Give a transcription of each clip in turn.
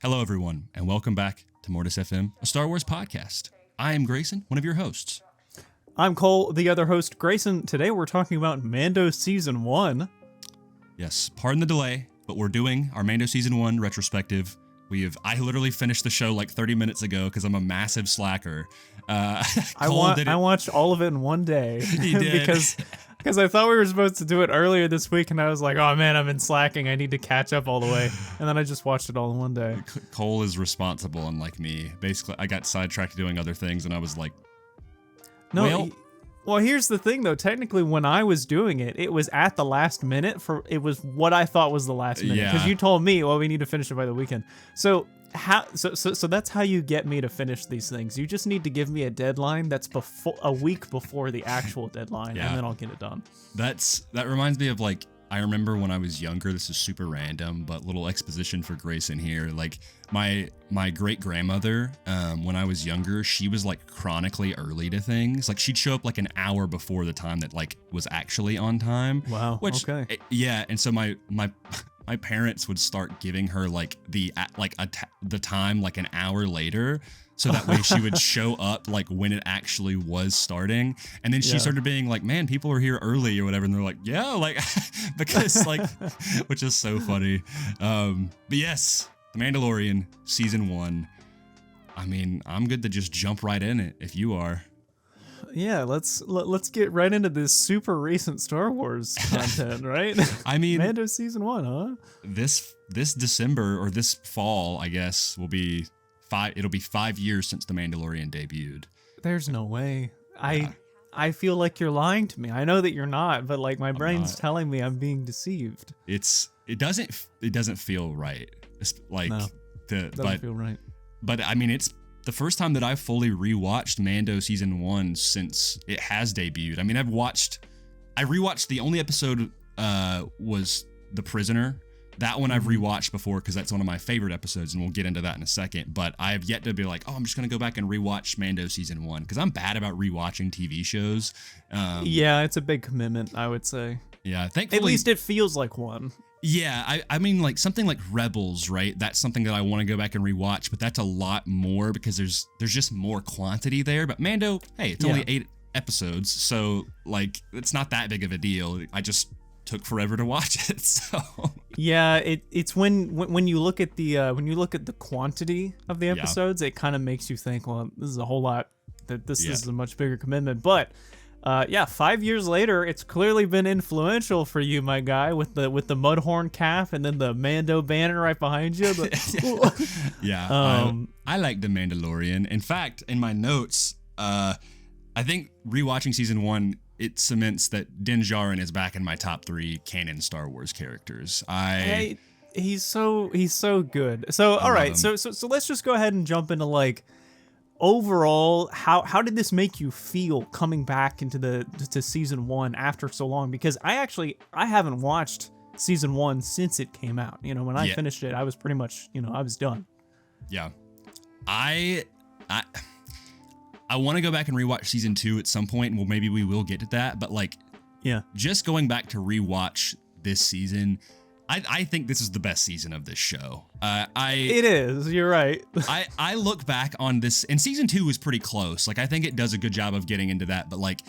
Hello, everyone, and welcome back to Mortis FM, a Star Wars podcast. I am Grayson, one of your hosts. I'm Cole, the other host. Grayson, today we're talking about Mando Season 1. Yes, pardon the delay, but we're doing our Mando Season 1 retrospective. I literally finished the show like 30 minutes ago because I'm a massive slacker. I watched all of it in one day. He did. because I thought we were supposed to do it earlier this week, and I was like, oh man, I've been slacking. I need to catch up all the way. And then I just watched it all in one day. Cole is responsible, unlike me. Basically, I got sidetracked doing other things, and I was like, Well, here's the thing, though. Technically, when I was doing it, it was at the last minute. It was what I thought was the last minute. Because you told me, well, we need to finish it by the weekend. So that's how you get me to finish these things. You just need to give me a deadline that's a week before the actual deadline, and then I'll get it done. That reminds me of like, I remember when I was younger, this is super random, but little exposition for Grayson here. Like my great grandmother, when I was younger, she was like chronically early to things. Like she'd show up like an hour before the time that like was actually on time. Wow. Okay. Yeah. And so my parents would start giving her like the time like an hour later. So that way she would show up like when it actually was starting. And then she started being like, man, people are here early or whatever. And they're like, yeah, like, because like, which is so funny. But yes, The Mandalorian Season 1. I mean, I'm good to just jump right in it if you are. Yeah, let's get right into this super recent Star Wars content, right? I mean, Mando Season 1, huh? This December or this fall, I guess, it'll be 5 years since The Mandalorian debuted. There's no way. I feel like you're lying to me. I know that you're not, but like my brain's telling me I'm being deceived. It doesn't feel right. It's like doesn't feel right. But I mean, it's the first time that I've fully rewatched Mando Season 1 since it has debuted. I mean, I rewatched the only episode was The Prisoner. That one I've rewatched before because that's one of my favorite episodes, and we'll get into that in a second. But I have yet to be like, oh, I'm just going to go back and rewatch Mando Season 1 because I'm bad about rewatching TV shows. Yeah, it's a big commitment, I would say. Yeah, thankfully. At least it feels like one. Yeah, I mean, like something like Rebels, right? That's something that I want to go back and rewatch, but that's a lot more because there's just more quantity there. But Mando, hey, it's only 8 episodes, so like it's not that big of a deal. I just took forever to watch it. So yeah, it's when you look at the quantity of the episodes, it kind of makes you think, well, this is a whole lot. This is a much bigger commitment. But 5 years later, it's clearly been influential for you, my guy, with the Mudhorn calf and then the Mando banner right behind you. I like The Mandalorian. In fact, in my notes, I think rewatching Season 1, it cements that Din Djarin is back in my top 3 canon Star Wars characters. He's so good. So all right, so let's just go ahead and jump into like overall how did this make you feel coming back into to Season 1 after so long? Because I haven't watched Season 1 since it came out. You know, when I finished it, I was pretty much, I was done. Yeah. I want to go back and rewatch Season 2 at some point, and well, maybe we will get to that. But like, just going back to rewatch this season, I think this is the best season of this show. It is. You're right. I look back on this, and Season 2 was pretty close. Like, I think it does a good job of getting into that. But like,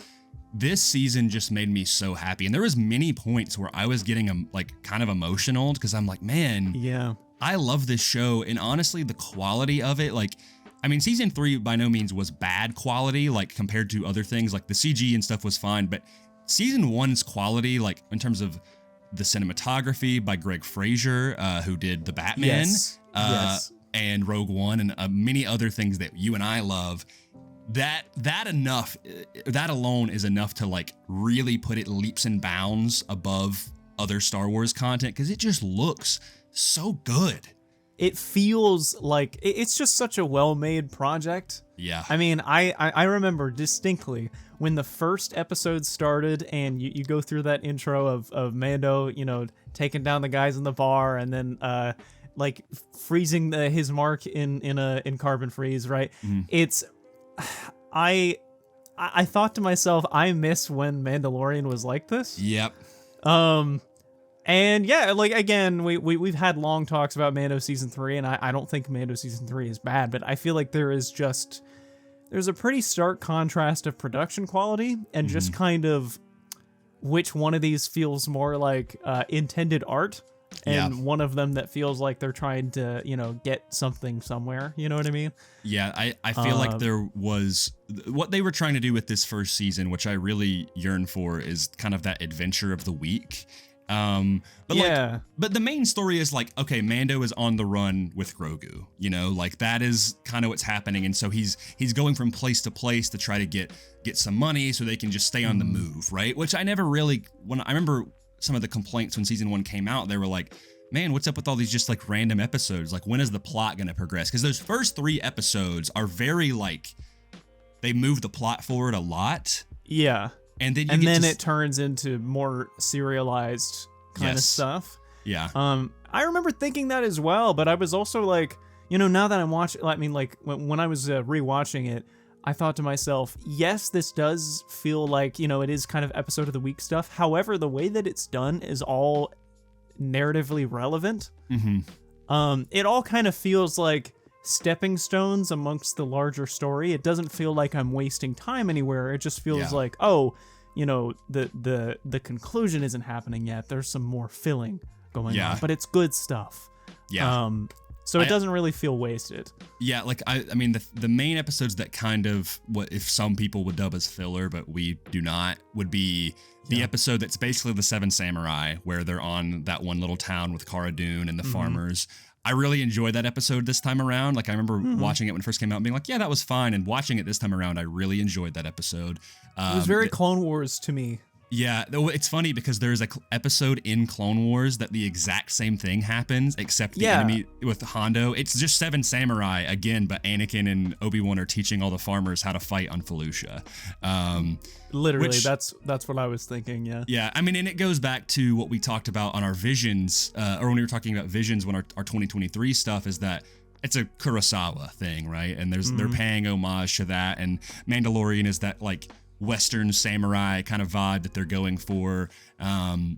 this season just made me so happy, and there was many points where I was getting like kind of emotional because I'm like, man, I love this show, and honestly, the quality of it, like. I mean, Season 3 by no means was bad quality, like compared to other things, like the CG and stuff was fine, but Season 1's quality, like in terms of the cinematography by Greg Fraser, who did The Batman, and Rogue One, and many other things that you and I love, that alone is enough to like really put it leaps and bounds above other Star Wars content, because it just looks so good. It feels like it's just such a well-made project. Yeah. I mean, I remember distinctly when the first episode started and you go through that intro of Mando, taking down the guys in the bar and then like freezing his mark in carbon freeze, right? Mm. It's I thought to myself, I miss when Mandalorian was like this. Yep. And yeah, like again, we've had long talks about Mando season 3, and I don't think Mando season 3 is bad, but I feel like there's a pretty stark contrast of production quality and just kind of which one of these feels more like intended art, and one of them that feels like they're trying to, get something somewhere. You know what I mean? Yeah, I feel like there was what they were trying to do with this first season, which I really yearn for, is kind of that adventure of the week. But the main story is like, okay, Mando is on the run with Grogu, like that is kind of what's happening. And so he's going from place to place to try to get some money so they can just stay on the move. Right. Which I never really, when I remember some of the complaints when season 1 came out, they were like, man, what's up with all these just like random episodes? Like, when is the plot going to progress? Because those first 3 episodes are very like, they move the plot forward a lot. Yeah. And then it turns into more serialized kind of stuff. Yeah. I remember thinking that as well, but I was also like, now that I'm watching, I mean, like when I was rewatching it, I thought to myself, yes, this does feel like, it is kind of episode of the week stuff. However, the way that it's done is all narratively relevant. Mm-hmm. It all kind of feels like stepping stones amongst the larger story. It doesn't feel like I'm wasting time anywhere. It just feels like, the conclusion isn't happening yet. There's some more filling going on, but it's good stuff. Yeah. So it doesn't really feel wasted. Yeah, like I mean the main episodes that kind of what if some people would dub as filler, but we do not, would be the episode that's basically the 7 Samurai, where they're on that one little town with Cara Dune and the farmers. I really enjoyed that episode this time around. Like I remember watching it when it first came out and being like, yeah, that was fine. And watching it this time around, I really enjoyed that episode. It was very Clone Wars to me. Yeah, it's funny because there's an episode in Clone Wars that the exact same thing happens, except the enemy with Hondo. It's just 7 Samurai again, but Anakin and Obi-Wan are teaching all the farmers how to fight on Felucia. Literally, that's what I was thinking. Yeah. Yeah, I mean, and it goes back to what we talked about on our Visions, or when we were talking about Visions when our 2023 stuff, is that it's a Kurosawa thing, right? And they're paying homage to that, and Mandalorian is that like Western samurai kind of vibe that they're going for.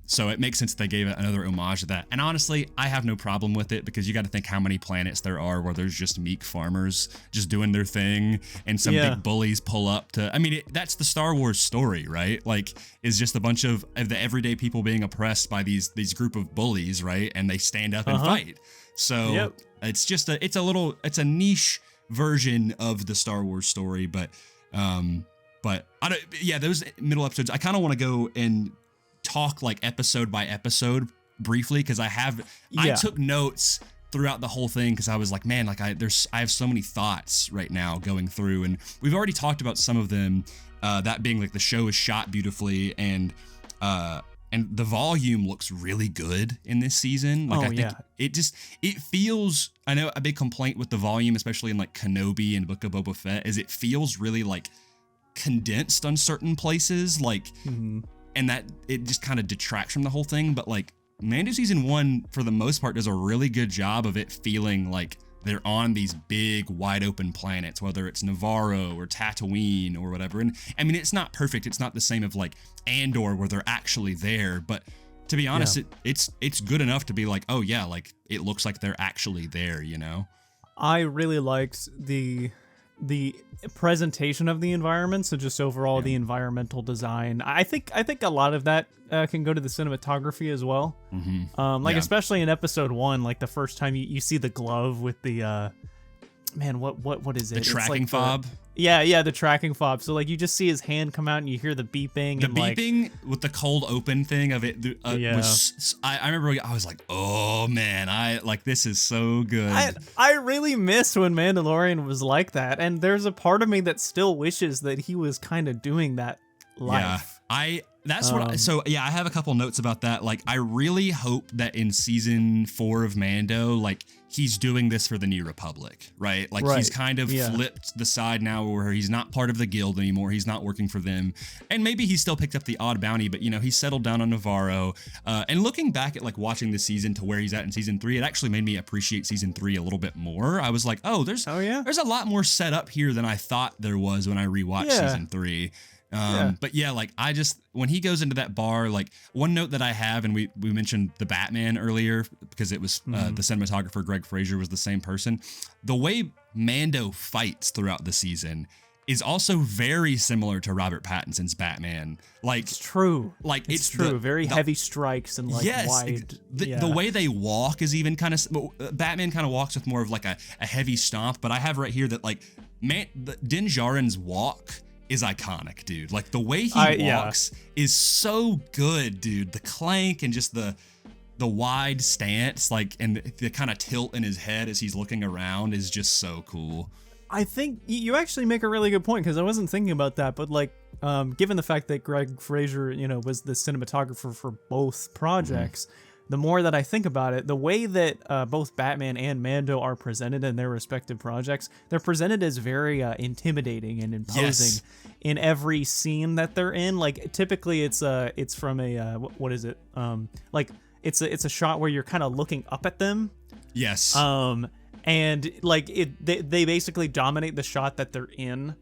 So it makes sense they gave it another homage to that. And honestly, I have no problem with it, because you got to think how many planets there are where there's just meek farmers just doing their thing, and some big bullies pull up to, I mean, that's the Star Wars story, right? Like, is just a bunch of the everyday people being oppressed by these group of bullies, right? And they stand up and fight. So it's just it's a niche version of the Star Wars story, but those middle episodes, I kind of want to go and talk like episode by episode briefly, because I took notes throughout the whole thing, because I was like, man, like I have so many thoughts right now going through, and we've already talked about some of them, that being like the show is shot beautifully, and the volume looks really good in this season. Like, I think it feels, I know a big complaint with the volume, especially in like Kenobi and Book of Boba Fett, is it feels really like condensed on certain places, like, and that it just kind of detracts from the whole thing. But like Mando season 1, for the most part, does a really good job of it feeling like they're on these big wide open planets, whether it's Navarro or Tatooine or whatever. And I mean, it's not perfect. It's not the same of like Andor where they're actually there, but to be honest, it's good enough to be like, oh yeah, like it looks like they're actually there, I really liked the presentation of the environment, so just overall the environmental design. I think a lot of that can go to the cinematography as well. Especially in episode 1, like the first time you see the glove with the what is it? The tracking fob. The tracking fob. So like you just see his hand come out and you hear the beeping. Beeping with the cold open thing of it. I remember I was like, oh man, this is so good. I really miss when Mandalorian was like that, and there's a part of me that still wishes that he was kind of doing that life. I have a couple notes about that. Like, I really hope that in season 4 of Mando, like, he's doing this for the New Republic, right? Like, he's kind of flipped the side now where he's not part of the guild anymore. He's not working for them. And maybe he still picked up the odd bounty, but, he's settled down on Navarro. And looking back at, like, watching the season to where he's at in season 3, it actually made me appreciate season 3 a little bit more. I was like, there's a lot more set up here than I thought there was when I rewatched season 3. But yeah, like I just, when he goes into that bar, like one note that I have, and we mentioned the Batman earlier because it was the cinematographer Greg Fraser was the same person. The way Mando fights throughout the season is also very similar to Robert Pattinson's Batman. Like, it's true. Like it's true. Very heavy strikes and like wide. The way they walk is even kind of, Batman kind of walks with more of like a heavy stomp. But I have right here that like Din Djarin's walk is iconic, dude. Like the way he walks is so good, dude. The clank and just the wide stance, like, and the kind of tilt in his head as he's looking around is just so cool. I think you actually make a really good point, because I wasn't thinking about that, but like, given the fact that Greg Fraser, was the cinematographer for both projects, the more that I think about it, the way that both Batman and Mando are presented in their respective projects, they're presented as very intimidating and imposing in every scene that they're in. Like typically, it's from a what is it? Like it's a shot where you're kind of looking up at them. Yes. And like they basically dominate the shot that they're in.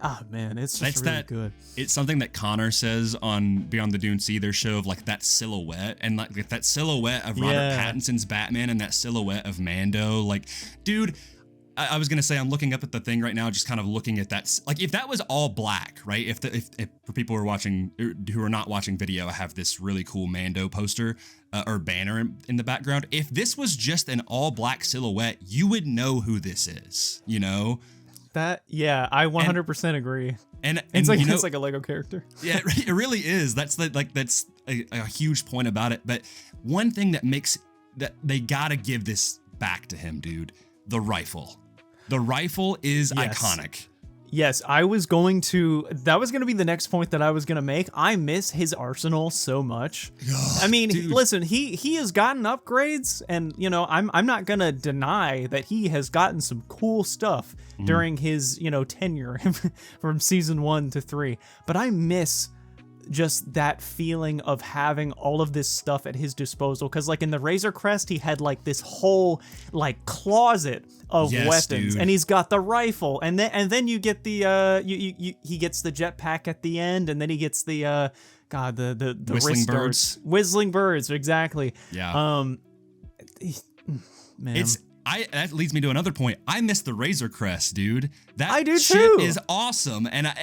Ah, man, it's just really good. It's something that Connor says on Beyond the Dune Sea, their show, of like that silhouette, and like that silhouette of Robert Pattinson's Batman and that silhouette of Mando. Like, dude, I was gonna say, I'm looking up at the thing right now, just kind of looking at that. Like, if that was all black, right? If for people who are watching, who are not watching video, I have this really cool Mando poster or banner in the background. If this was just an all black silhouette, you would know who this is. That, I 100% agree. And it's like a Lego character. Yeah, it really is. That's a huge point about it. But one thing that makes that they gotta give this back to him, dude. The rifle. The rifle is iconic. Yes, that was going to be the next point that I was going to make. I miss his arsenal so much. I mean, listen, he has gotten upgrades, and I'm not going to deny that he has gotten some cool stuff during his, tenure from season 1 to 3. But I miss just that feeling of having all of this stuff at his disposal, because like in the Razor Crest, he had like this whole like closet of weapons, dude. And he's got the rifle, and then you get the he gets the jetpack at the end, and then he gets the the whistling birds. Whistling birds, exactly. Man, that leads me to another point. I miss the Razor Crest, dude. I do ship too. Is awesome. And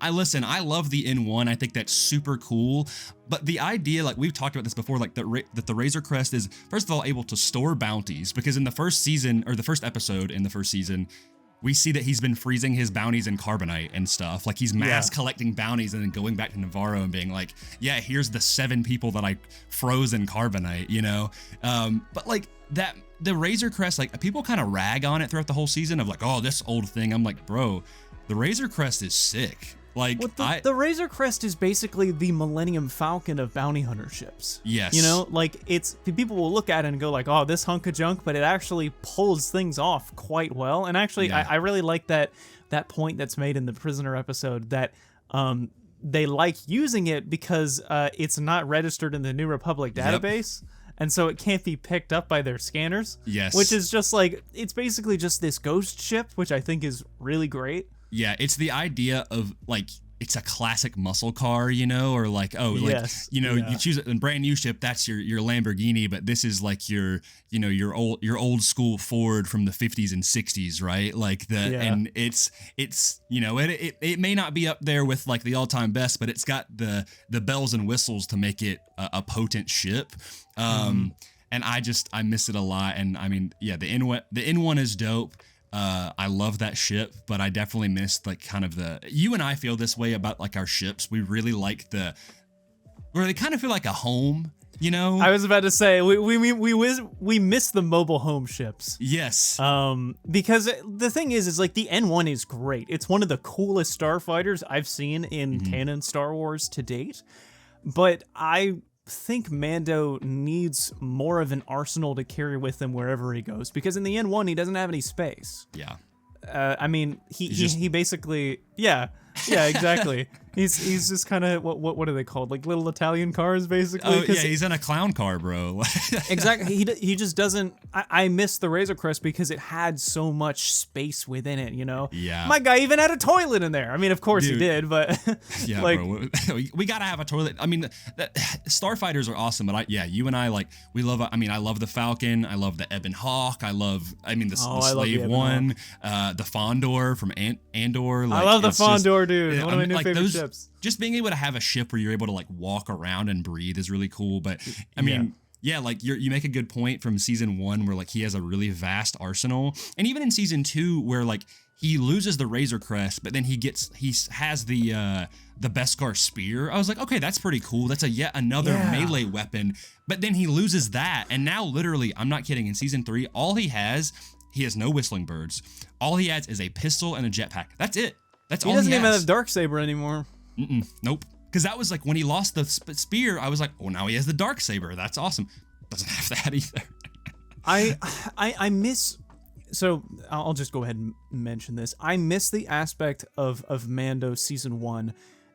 I listen, I love the N1. I think that's super cool. But the idea, like we've talked about this before, like that the Razor Crest is, first of all, able to store bounties, because in the first season, or the first episode in the first season, we see that he's been freezing his bounties in carbonite and stuff. Like he's mass collecting bounties and then going back to Navarro and being like, yeah, here's the 7 people that I froze in carbonite, But like that, the Razor Crest, like people kind of rag on it throughout the whole season of like, oh, this old thing. I'm like, bro, the Razor Crest is sick. Like the Razor Crest is basically the Millennium Falcon of bounty hunter ships. Yes. Like it's, people will look at it and go like, oh, this hunk of junk, but it actually pulls things off quite well. And actually, I really like that point that's made in the Prisoner episode, that they like using it because it's not registered in the New Republic database. Yep. And so it can't be picked up by their scanners. Yes. Which is just like, it's basically just this ghost ship, which I think is really great. Yeah, it's the idea of like, it's a classic muscle car, or like, oh, like, you choose a brand new ship, that's your Lamborghini, but this is like your old school Ford from the 50s and 60s, right? Like and it's it may not be up there with like the all-time best, but it's got the bells and whistles to make it a potent ship. And I miss it a lot. And I mean, the N1 is dope. I love that ship, but I definitely missed like kind of you and I feel this way about like our ships. We really like where they kind of feel like a home, I was about to say, we miss the mobile home ships. Yes. Because the thing is like the N1 is great. It's one of the coolest starfighters I've seen in canon Star Wars to date. But I think Mando needs more of an arsenal to carry with him wherever he goes, because in the N1 he doesn't have any space. Yeah. I mean, he basically, Yeah, exactly. He's just kind of what are they called? Like little Italian cars, basically. Oh yeah, he's in a clown car, bro. Exactly. He just doesn't. I miss the Razor Crest because it had so much space within it. You know. Yeah. My guy even had a toilet in there. I mean, of course he did, but yeah, like, bro. We gotta have a toilet. I mean, Starfighters are awesome, but you and I we love. I mean, I love the Falcon. I love the Ebon Hawk. I love. I mean, the Slave One, the Fondor from Andor. Like, I love the Fondor, dude. One of my new favorite ships. Just being able to have a ship where you're able to like walk around and breathe is really cool. But I mean, like you make a good point from season 1 where like he has a really vast arsenal, and even in season 2 where like he loses the Razor Crest, but then he has the Beskar spear. I was like, okay, that's pretty cool. That's yet another melee weapon. But then he loses that, and now literally, I'm not kidding. In season 3, he has no whistling birds. All he has is a pistol and a jetpack. That's it. That's all he has. He doesn't even have a Darksaber anymore. Nope. Because that was like when he lost the spear, I was like, oh, now he has the Darksaber. That's awesome. Doesn't have that either. I miss. So I'll just go ahead and mention this. I miss the aspect of Mando season 1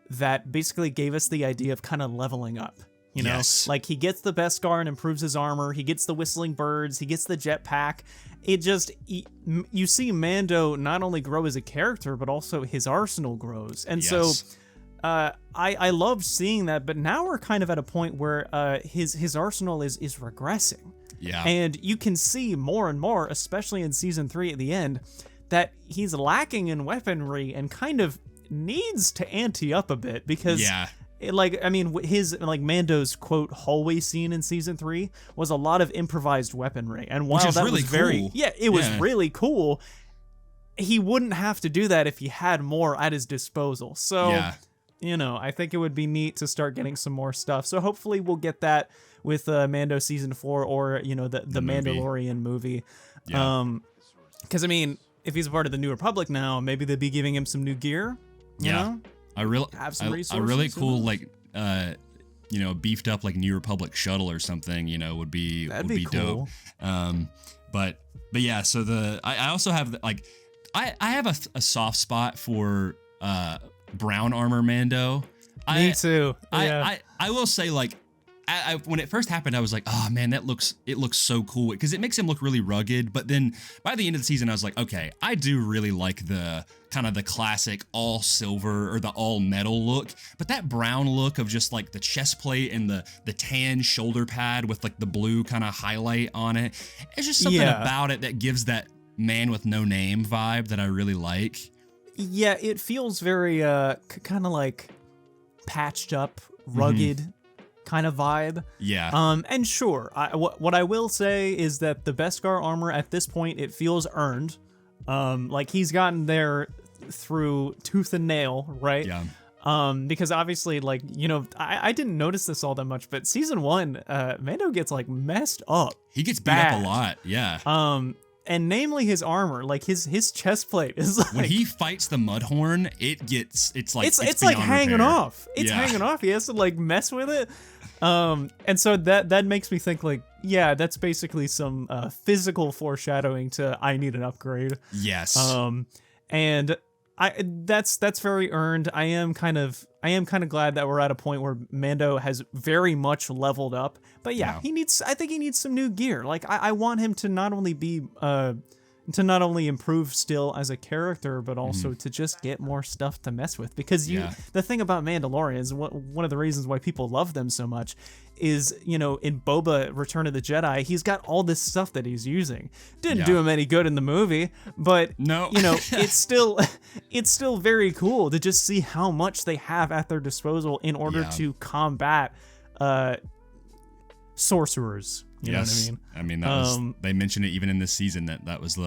that basically gave us the idea of kind of leveling up. You know, like he gets the Beskar and improves his armor. He gets the whistling birds. He gets the jetpack. You see Mando not only grow as a character, but also his arsenal grows. And so I loved seeing that, but now we're kind of at a point where his arsenal is regressing. Yeah. And you can see more and more, especially in season 3 at the end, that he's lacking in weaponry and kind of needs to ante up a bit because Mando's quote hallway scene in season 3 was a lot of improvised weaponry, and while that really was very cool. it was really cool, he wouldn't have to do that if he had more at his disposal. So you know, I think it would be neat to start getting some more stuff. So hopefully we'll get that with Mando season 4 or you know the Mandalorian movie. Because I mean, if he's a part of the New Republic now, maybe they'd be giving him some new gear. You know? Have some resources. A really cool beefed up like New Republic shuttle or something. You know, would be cool. Dope. But yeah. So I also have I have a soft spot for brown armor Mando. Me too. I will say like. When it first happened, I was like, oh man, it looks so cool because it makes him look really rugged. But then by the end of the season, I was like, okay, I do really like the kind of the classic all silver or the all metal look. But that brown look of just like the chest plate and the tan shoulder pad with like the blue kind of highlight on it, it's just something about it that gives that man with no name vibe that I really like. Yeah, it feels very kind of like patched up, rugged. Kind of vibe. Yeah. And sure, what I will say is that the Beskar armor at this point, it feels earned. Like he's gotten there through tooth and nail, right? Yeah. Because obviously, like, you know, I didn't notice this all that much, but season 1, Mando gets like messed up. He gets beat up a lot. Yeah. And namely his armor, like his chest plate is like, when he fights the Mudhorn, it's like hanging repair. off. It's hanging off. He has to like mess with it. And so that makes me think like, yeah, that's basically some physical foreshadowing to I need an upgrade. Yes. And that's very earned. I am kind of glad that we're at a point where Mando has very much leveled up. But I think he needs some new gear. Like I want him to not only be to not only improve still as a character, but also to just get more stuff to mess with. Because the thing about Mandalorians, one of the reasons why people love them so much is, you know, in Boba Return of the Jedi, he's got all this stuff that he's using. Didn't do him any good in the movie, but no. You know, it's still very cool to just see how much they have at their disposal in order to combat sorcerers. You know what I mean? I mean, that was, they mentioned it even in this season that was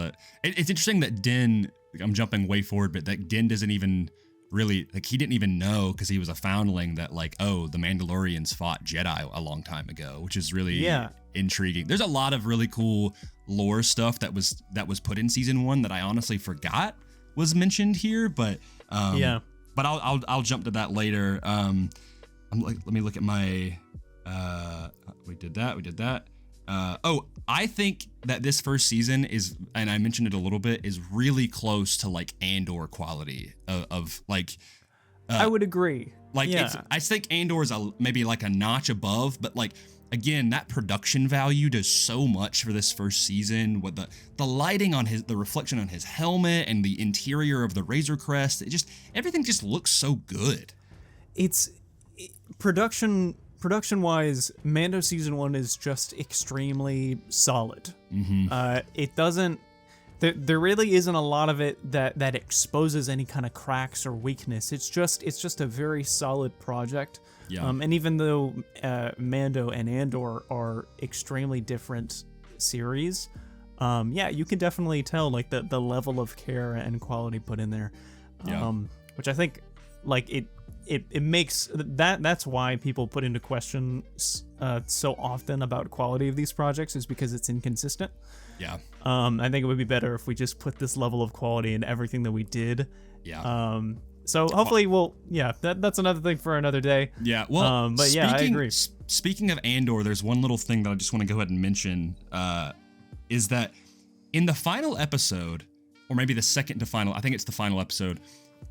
it's interesting that Din, I'm jumping way forward, but that Din doesn't even really, like, he didn't even know because he was a foundling that, like, oh, the Mandalorians fought Jedi a long time ago, which is really intriguing. There's a lot of really cool lore stuff that was put in season 1 that I honestly forgot was mentioned here, but but I'll jump to that later. I'm like, let me look at my we did that. I think that this first season is, and I mentioned it a little bit, is really close to like Andor quality of like. I would agree. Like, I think Andor is maybe like a notch above, but like, again, that production value does so much for this first season with the lighting on the reflection on his helmet and the interior of the Razor Crest. Everything just looks so good. Production-wise, Mando season 1 is just extremely solid. It doesn't. There really isn't a lot of it that exposes any kind of cracks or weakness. It's just a very solid project. Yeah. And even though Mando and Andor are extremely different series, you can definitely tell like the level of care and quality put in there. Which I think like it makes that's why people put into question so often about quality of these projects, is because it's inconsistent. Yeah. I think it would be better if we just put this level of quality in everything that we did. Yeah. So hopefully that's another thing for another day. Yeah. Well, but I agree. Speaking of Andor, there's one little thing that I just want to go ahead and mention, is that in the final episode, or maybe the second to final, I think it's the final episode,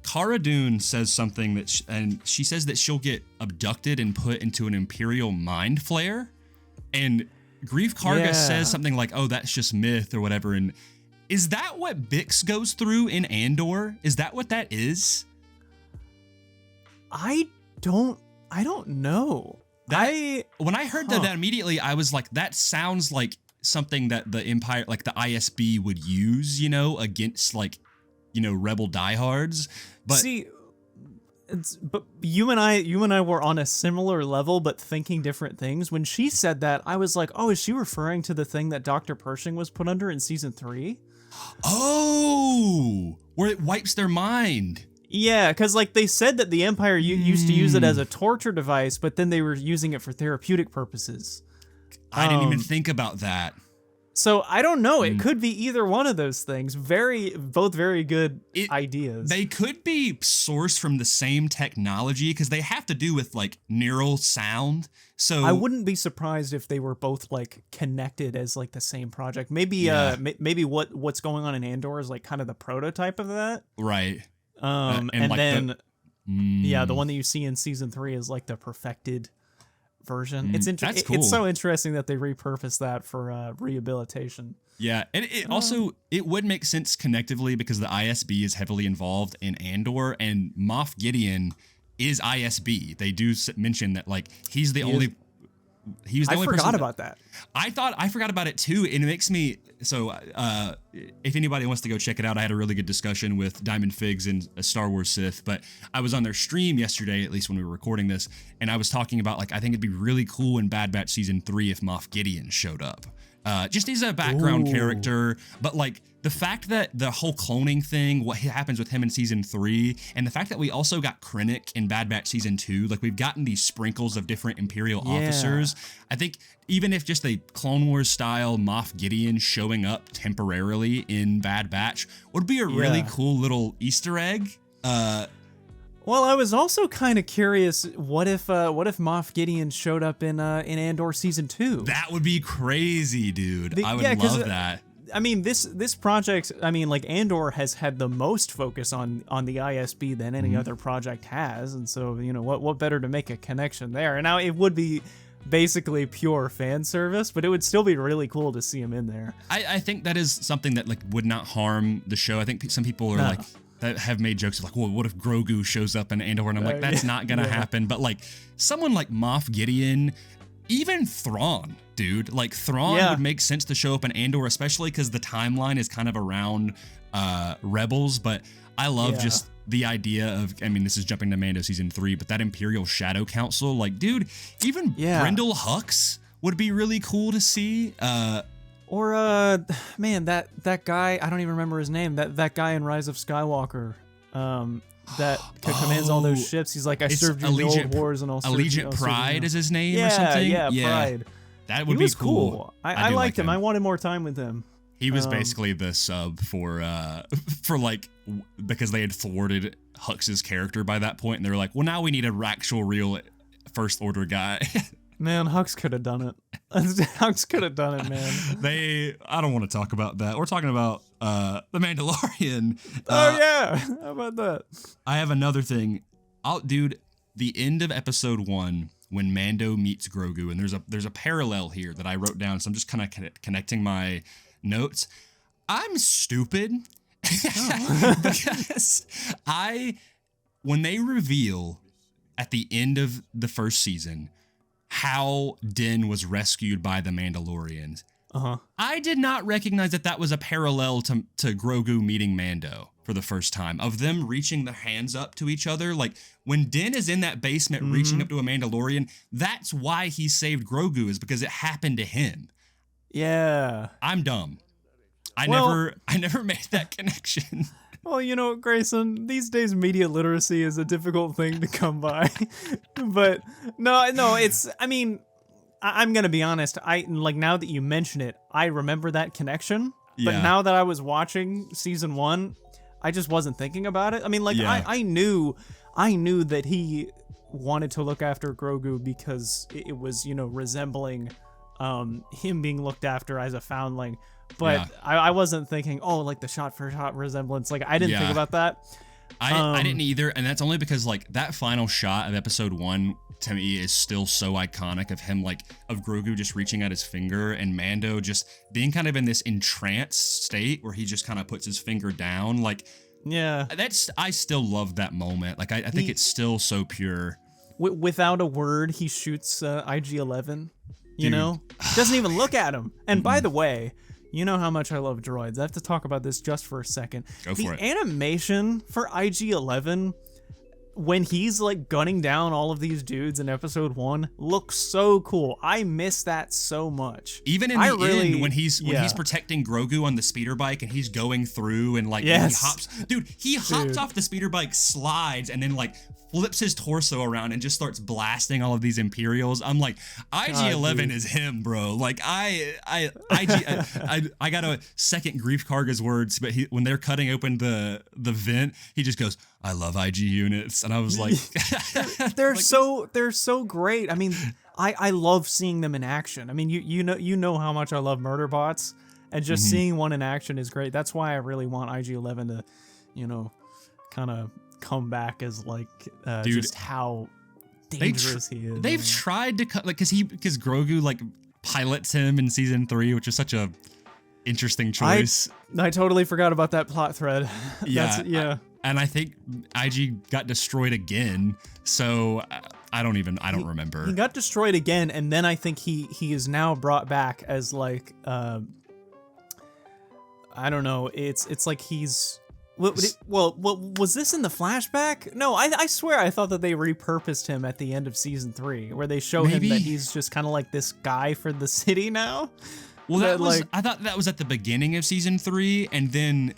Cara Dune says something and she says that she'll get abducted and put into an Imperial mind flare, and Grief Karga says something like, "Oh, that's just myth" or whatever. And is that what Bix goes through in Andor? Is that what that is? I don't know. When I heard that immediately, I was like, that sounds like something that the Empire, like the ISB, would use, against like, rebel diehards. But see, but you and I were on a similar level, but thinking different things. When she said that, I was like, oh, is she referring to the thing that Dr. Pershing was put under in season 3? Oh, where it wipes their mind. Yeah, because like they said that the Empire used to use it as a torture device, but then they were using it for therapeutic purposes. I didn't even think about that. So I don't know. It could be either one of those things. Both very good ideas. They could be sourced from the same technology because they have to do with like neural sound. So I wouldn't be surprised if they were both like connected as like the same project. Maybe maybe what's going on in Andor is like kind of the prototype of that. Right. And like then the one that you see in season 3 is like the perfected version. That's cool. It's so interesting that they repurposed that for rehabilitation. Yeah, and it also it would make sense connectively because the ISB is heavily involved in Andor, and Moff Gideon is ISB. They do mention that like he's the only. He was the only person. I forgot about that. I forgot about it too, and it makes me so. If anybody wants to go check it out, I had a really good discussion with Diamond Figs and a Star Wars Sith. But I was on their stream yesterday, at least when we were recording this, and I was talking about like I think it'd be really cool in Bad Batch season 3 if Moff Gideon showed up. Just as a background character, but like the fact that the whole cloning thing, what happens with him in season 3, and the fact that we also got Krennic in Bad Batch season 2, like we've gotten these sprinkles of different Imperial officers. I think even if just a Clone Wars style Moff Gideon showing up temporarily in Bad Batch would be a really cool little Easter egg. Well, I was also kind of curious. What if Moff Gideon showed up in Andor season 2? That would be crazy, dude. I would love that. I mean, this project. I mean, like Andor has had the most focus on the ISB than any other project has, and so what better to make a connection there? And now it would be basically pure fan service, but it would still be really cool to see him in there. I think that is something that like would not harm the show. I think some people are like. That have made jokes of like, well, what if Grogu shows up in Andor? And I'm like, that's not gonna happen. But like someone like Moff Gideon, even Thrawn, dude, like Thrawn would make sense to show up in Andor, especially because the timeline is kind of around Rebels. But I love just the idea of, I mean, this is jumping to Mando season 3, but that Imperial Shadow Council, like, dude, even Brendel Hux would be really cool to see. Or man, that guy, I don't even remember his name. That guy in Rise of Skywalker, that commands all those ships. He's like, I served you in the old wars and all. Allegiant Pride is his name or something. Yeah, Pride. That would be cool. I liked him. I wanted more time with him. He was basically the sub for like because they had thwarted Hux's character by that point, and they were like, well, now we need a actual real First Order guy. Man, Hux could have done it. Hux could have done it, man. I don't want to talk about that. We're talking about the Mandalorian. Oh yeah, how about that? I have another thing. Dude, the end of episode 1 when Mando meets Grogu, and there's a parallel here that I wrote down, so I'm just kind of connecting my notes. I'm stupid because when they reveal at the end of the first season how Din was rescued by the Mandalorians, I did not recognize that was a parallel to Grogu meeting Mando for the first time, of them reaching their hands up to each other. Like when Din is in that basement reaching up to a Mandalorian, that's why he saved Grogu, is because it happened to him. Yeah. I'm dumb. I never made that connection. Well, Grayson, these days media literacy is a difficult thing to come by. But no, I'm going to be honest. Now that you mention it, I remember that connection. But now that I was watching season 1, I just wasn't thinking about it. I mean, I knew that he wanted to look after Grogu because it was, resembling him being looked after as a foundling. But I wasn't thinking, the shot-for-shot resemblance. I didn't think about that. I didn't either, and that's only because that final shot of episode 1 to me is still so iconic, of him of Grogu just reaching out his finger and Mando just being kind of in this entranced state where he just kind of puts his finger down. I still love that moment. I think it's still so pure. Without a word, he shoots IG-11. Doesn't even look at him. And by the way, you know how much I love droids. I have to talk about this just for a second. Go for it. The animation for IG-11, when he's gunning down all of these dudes in episode 1, looks so cool. I miss that so much. Even in the end, when he's protecting Grogu on the speeder bike and he's going through and he hops off the speeder bike, slides, and then flips his torso around and just starts blasting all of these Imperials. I'm like, IG-11 is him, bro. I got a second Grief Karga's words, but when they're cutting open the vent, he just goes, "I love IG units," and I was like, they're so great. I mean, I love seeing them in action. I mean, you know how much I love murder bots, and just seeing one in action is great. That's why I really want IG-11 to, kind of come back as just how dangerous he is. They've tried to cut because Grogu pilots him in season 3, which is such a interesting choice. I totally forgot about that plot thread. And I think IG got destroyed again, so I don't remember. He got destroyed again, and then I think he is now brought back as I don't know. It's like he's. Well, was this in the flashback? No, I swear I thought that they repurposed him at the end of season 3, where they show him that he's just kind of this guy for the city now. Well, I thought that was at the beginning of season 3, and then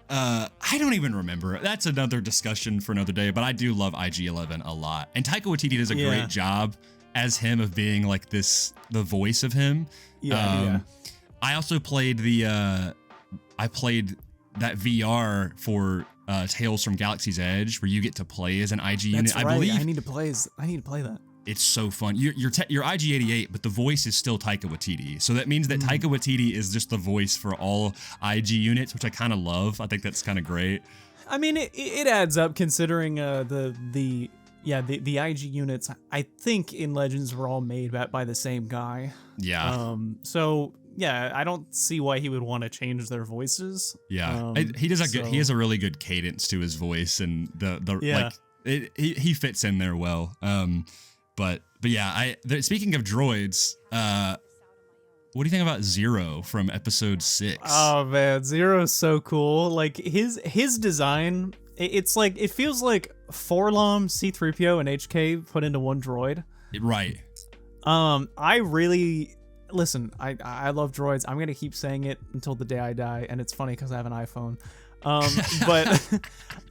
I don't even remember. That's another discussion for another day, but I do love IG-11 a lot. And Taika Waititi does a great job as him of being the voice of him. I also played that VR for Tales from Galaxy's Edge, where you get to play as an IG unit. Right. I believe I need to play that. It's so fun. You're IG-88, but the voice is still Taika Waititi. So that means that Taika Waititi is just the voice for all IG units, which I kind of love. I think that's kind of great. I mean, it adds up considering the IG units. I think in Legends were all made by the same guy. Yeah. So yeah, I don't see why he would want to change their voices. Yeah. He has a really good cadence to his voice, and he fits in there well. But yeah, speaking of droids, what do you think about Zero from episode 6? Oh man, Zero's so cool. His design, it feels like Forlom, C-3PO, and HK put into one droid. Right. Listen, I love droids. I'm gonna keep saying it until the day I die, and it's funny because I have an iPhone. But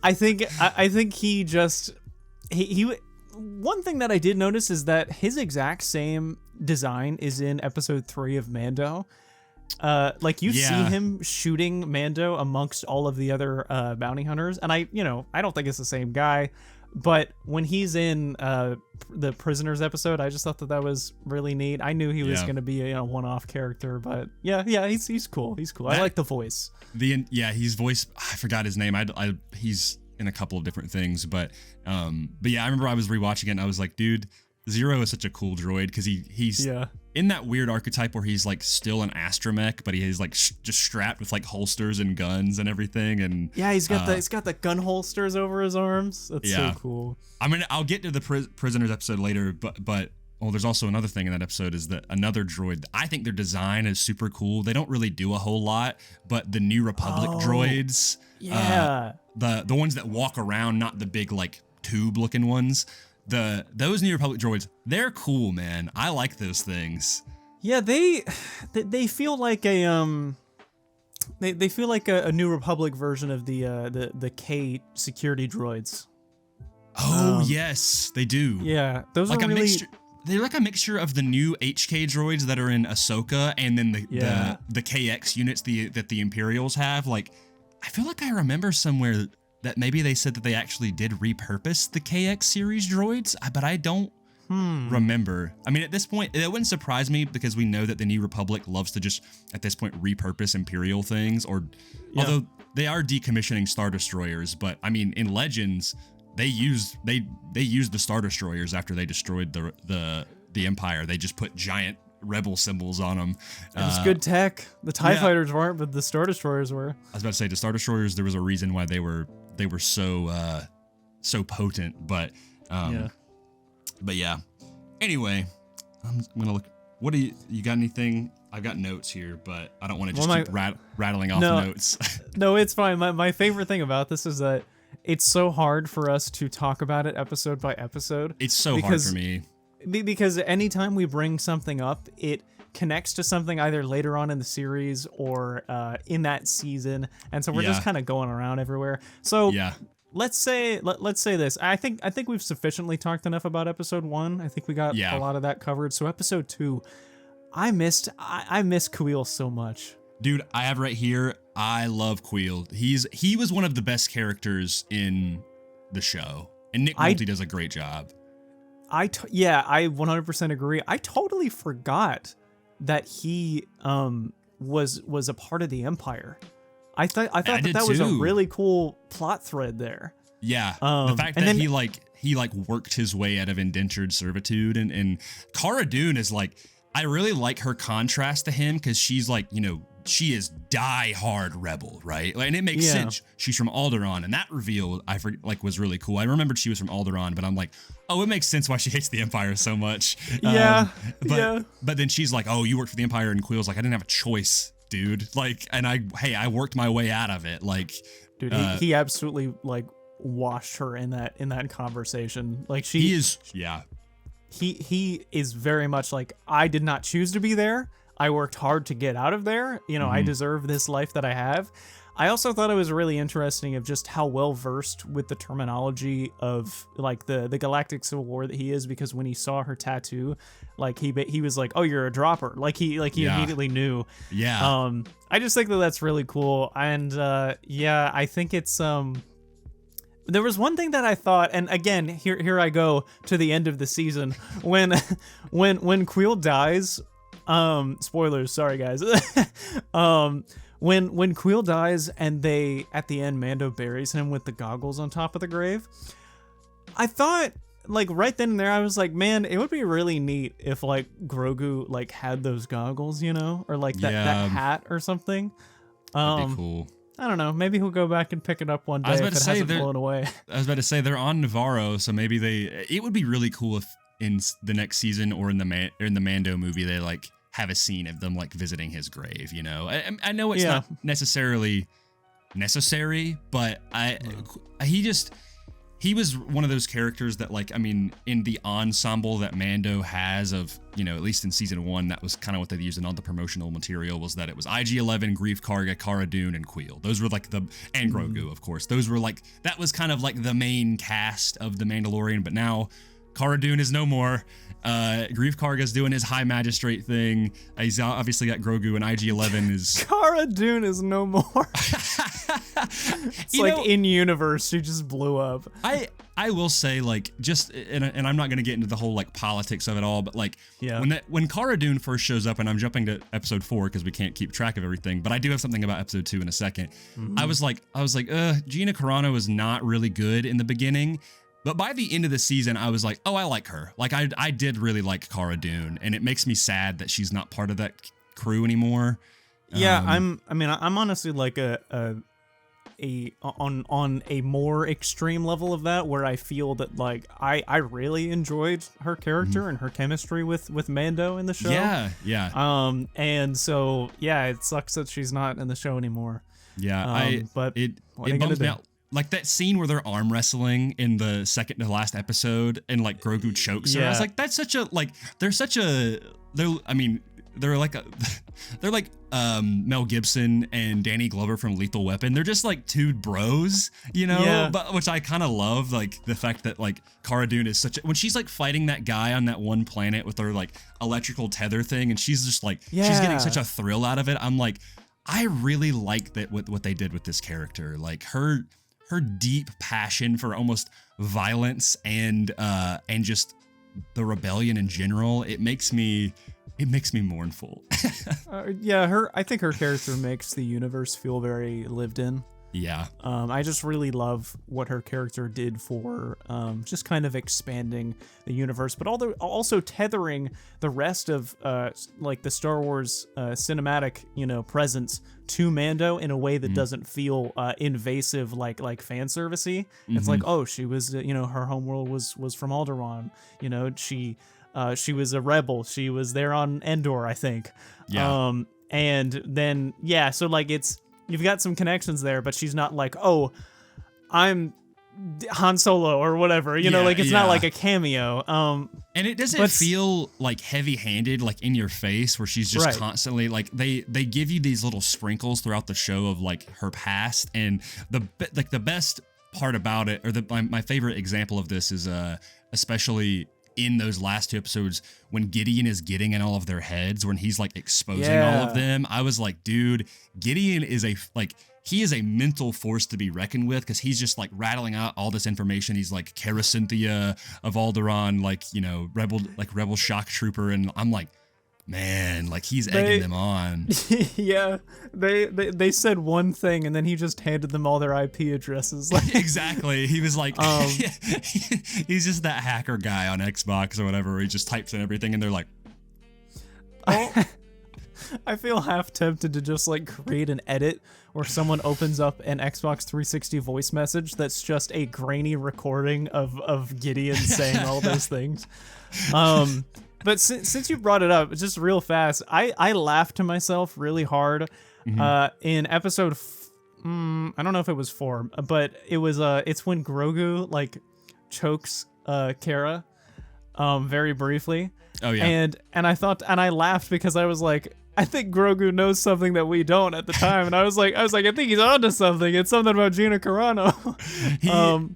I think he one thing that I did notice is that his exact same design is in episode 3 of Mando. See him shooting Mando amongst all of the other bounty hunters, and I don't think it's the same guy, But when he's in the Prisoners episode, I just thought that was really neat. I knew he was going to be a one-off character, but yeah, he's cool. He's cool. I like the voice. He's voice. I forgot his name. He's in a couple of different things, but yeah, I remember I was rewatching it and I was like, dude, Zero is such a cool droid because he's in that weird archetype where he's like still an astromech, but he is like just strapped with like holsters and guns and everything. And yeah, he's got the gun holsters over his arms. That's so cool. I mean, I'll get to the Prisoners episode later, but there's also another thing in that episode is that another droid. I think their design is super cool. They don't really do a whole lot, but the New Republic droids, the ones that walk around, not the big like tube looking ones. Those New Republic droids, they're cool, man. I like those things. Yeah, they feel like a they feel like a New Republic version of the K security droids. Oh yes, they do. Yeah, those like are really. They're like a mixture of the new HK droids that are in Ahsoka and then the KX units that the Imperials have. Like, I feel like I remember somewhere that maybe they said that they actually did repurpose the KX series droids, but I don't remember. I mean, at this point, it wouldn't surprise me because we know that the New Republic loves to just, at this point, repurpose Imperial things. Although they are decommissioning Star Destroyers, but I mean, in Legends, they used the Star Destroyers after they destroyed the Empire. They just put giant rebel symbols on them. It was good tech. The TIE fighters weren't, but the Star Destroyers were. I was about to say, the Star Destroyers, there was a reason why they were so potent, but yeah. Anyway, I'm gonna look. What do you got? Anything? I've got notes here, but I don't want to just keep rattling off notes. No, it's fine. My favorite thing about this is that it's so hard for us to talk about it episode by episode. It's so hard for me. Because anytime we bring something up, it connects to something either later on in the series or in that season, and so we're just kind of going around everywhere. So let's say this. I think we've sufficiently talked enough about episode 1. I think we got a lot of that covered. So episode 2, I miss Kuiil so much. Dude, I have right here. I love Kuiil. He was one of the best characters in the show, and Nick Nolte does a great job. I 100% agree. I totally forgot that he was a part of the Empire. I thought that was a really cool plot thread there. Yeah, the fact that he worked his way out of indentured servitude, and Cara Dune is like, I really like her contrast to him because she's like, she is die-hard rebel, right? And it makes sense. She's from Alderaan, and that reveal was really cool. I remembered she was from Alderaan, but I'm like, oh, it makes sense why she hates the Empire so much. But then she's like, oh, you worked for the Empire, and Quill's like, I didn't have a choice, dude. Like, and I worked my way out of it. Like, dude, he absolutely like washed her in that conversation. Like he is very much like, I did not choose to be there. I worked hard to get out of there. I deserve this life that I have. I also thought it was really interesting of just how well versed with the terminology of like the Galactic Civil War that he is, because when he saw her tattoo, like he was like, oh, you're a dropper. Like he immediately knew. Yeah. I just think that that's really cool. And I think it's there was one thing that I thought, and again, here I go to the end of the season when Kuiil dies. Spoilers, sorry guys. When Kuiil dies and they, at the end, Mando buries him with the goggles on top of the grave, I thought, like, right then and there, I was like, man, it would be really neat if, like, Grogu, like, had those goggles, or, like, that hat or something. That'd be cool. I don't know. Maybe he'll go back and pick it up one day if it hasn't blown away. I was about to say, they're on Navarro, so maybe it would be really cool if in the next season or in the Mando movie, they, like, have a scene of them like visiting his grave, I know it's not necessarily necessary, but he was one of those characters that, like, I mean, in the ensemble that Mando has of, at least in season 1, that was kind of what they used in all the promotional material, was that it was IG-11, Grief Karga, Cara Dune, and Kuiil. Those were like and Grogu, of course. Those were like, that was kind of like the main cast of The Mandalorian, but now Cara Dune is no more. Grief Karga's doing his High Magistrate thing. He's obviously got Grogu, and IG-11 is... Cara Dune is no more. It's in universe, she just blew up. I I will say, like, just, and I'm not going to get into the whole, like, politics of it all, but, like, when Cara Dune first shows up, and I'm jumping to episode 4 because we can't keep track of everything, but I do have something about episode 2 in a second. I was like, Gina Carano was not really good in the beginning, but by the end of the season, I was like, oh, I like her. Like, I did really like Cara Dune, and it makes me sad that she's not part of that crew anymore. Yeah, I'm honestly like on a more extreme level of that, where I feel that like I really enjoyed her character and her chemistry with Mando in the show. Yeah. And so it sucks that she's not in the show anymore. Yeah, but it bums me out. Like that scene where they're arm wrestling in the second to last episode, and like Grogu chokes her. I was like, that's such a like. They're like Mel Gibson and Danny Glover from Lethal Weapon. They're just like two bros, you know. Yeah. But which I kind of love, like the fact that like Cara Dune is when she's like fighting that guy on that one planet with her like electrical tether thing, and she's just like she's getting such a thrill out of it. I'm like, I really like that what they did with this character, like her deep passion for almost violence and just the rebellion in general. It makes me mournful. I think her character makes the universe feel very lived in. Yeah. I just really love what her character did for just kind of expanding the universe, but also tethering the rest of like the Star Wars cinematic, presence to Mando in a way that doesn't feel invasive, like fan servicey. It's like, oh, she was, her homeworld was from Alderaan. She was a rebel. She was there on Endor, I think. Yeah. And then so like you've got some connections there, but she's not like, oh, I'm Han Solo or whatever, it's not like a cameo. And it doesn't feel like heavy-handed, like in your face, where she's just constantly like they give you these little sprinkles throughout the show of like her past, and the best part about it, or my favorite example of this is especially in those last 2 episodes when Gideon is getting in all of their heads, when he's like exposing all of them. I was like, dude, Gideon is he is a mental force to be reckoned with, because he's just like rattling out all this information. He's like Cara Cynthia of Alderaan, rebel shock trooper, and I'm like, man, like he's egging them on. Yeah, they said one thing and then he just handed them all their IP addresses. Like, exactly. He was like, he's just that hacker guy on Xbox or whatever, where he just types in everything and they're like, oh. I feel half tempted to just like create an edit where someone opens up an Xbox 360 voice message that's just a grainy recording of Gideon saying all those things. But since you brought it up, just real fast, I laughed to myself really hard in episode, I don't know if it was 4, but it was it's when Grogu like chokes Cara very briefly. Oh yeah. And I laughed because I was like, I think Grogu knows something that we don't at the time, and I was like, I think he's onto something. It's something about Gina Carano.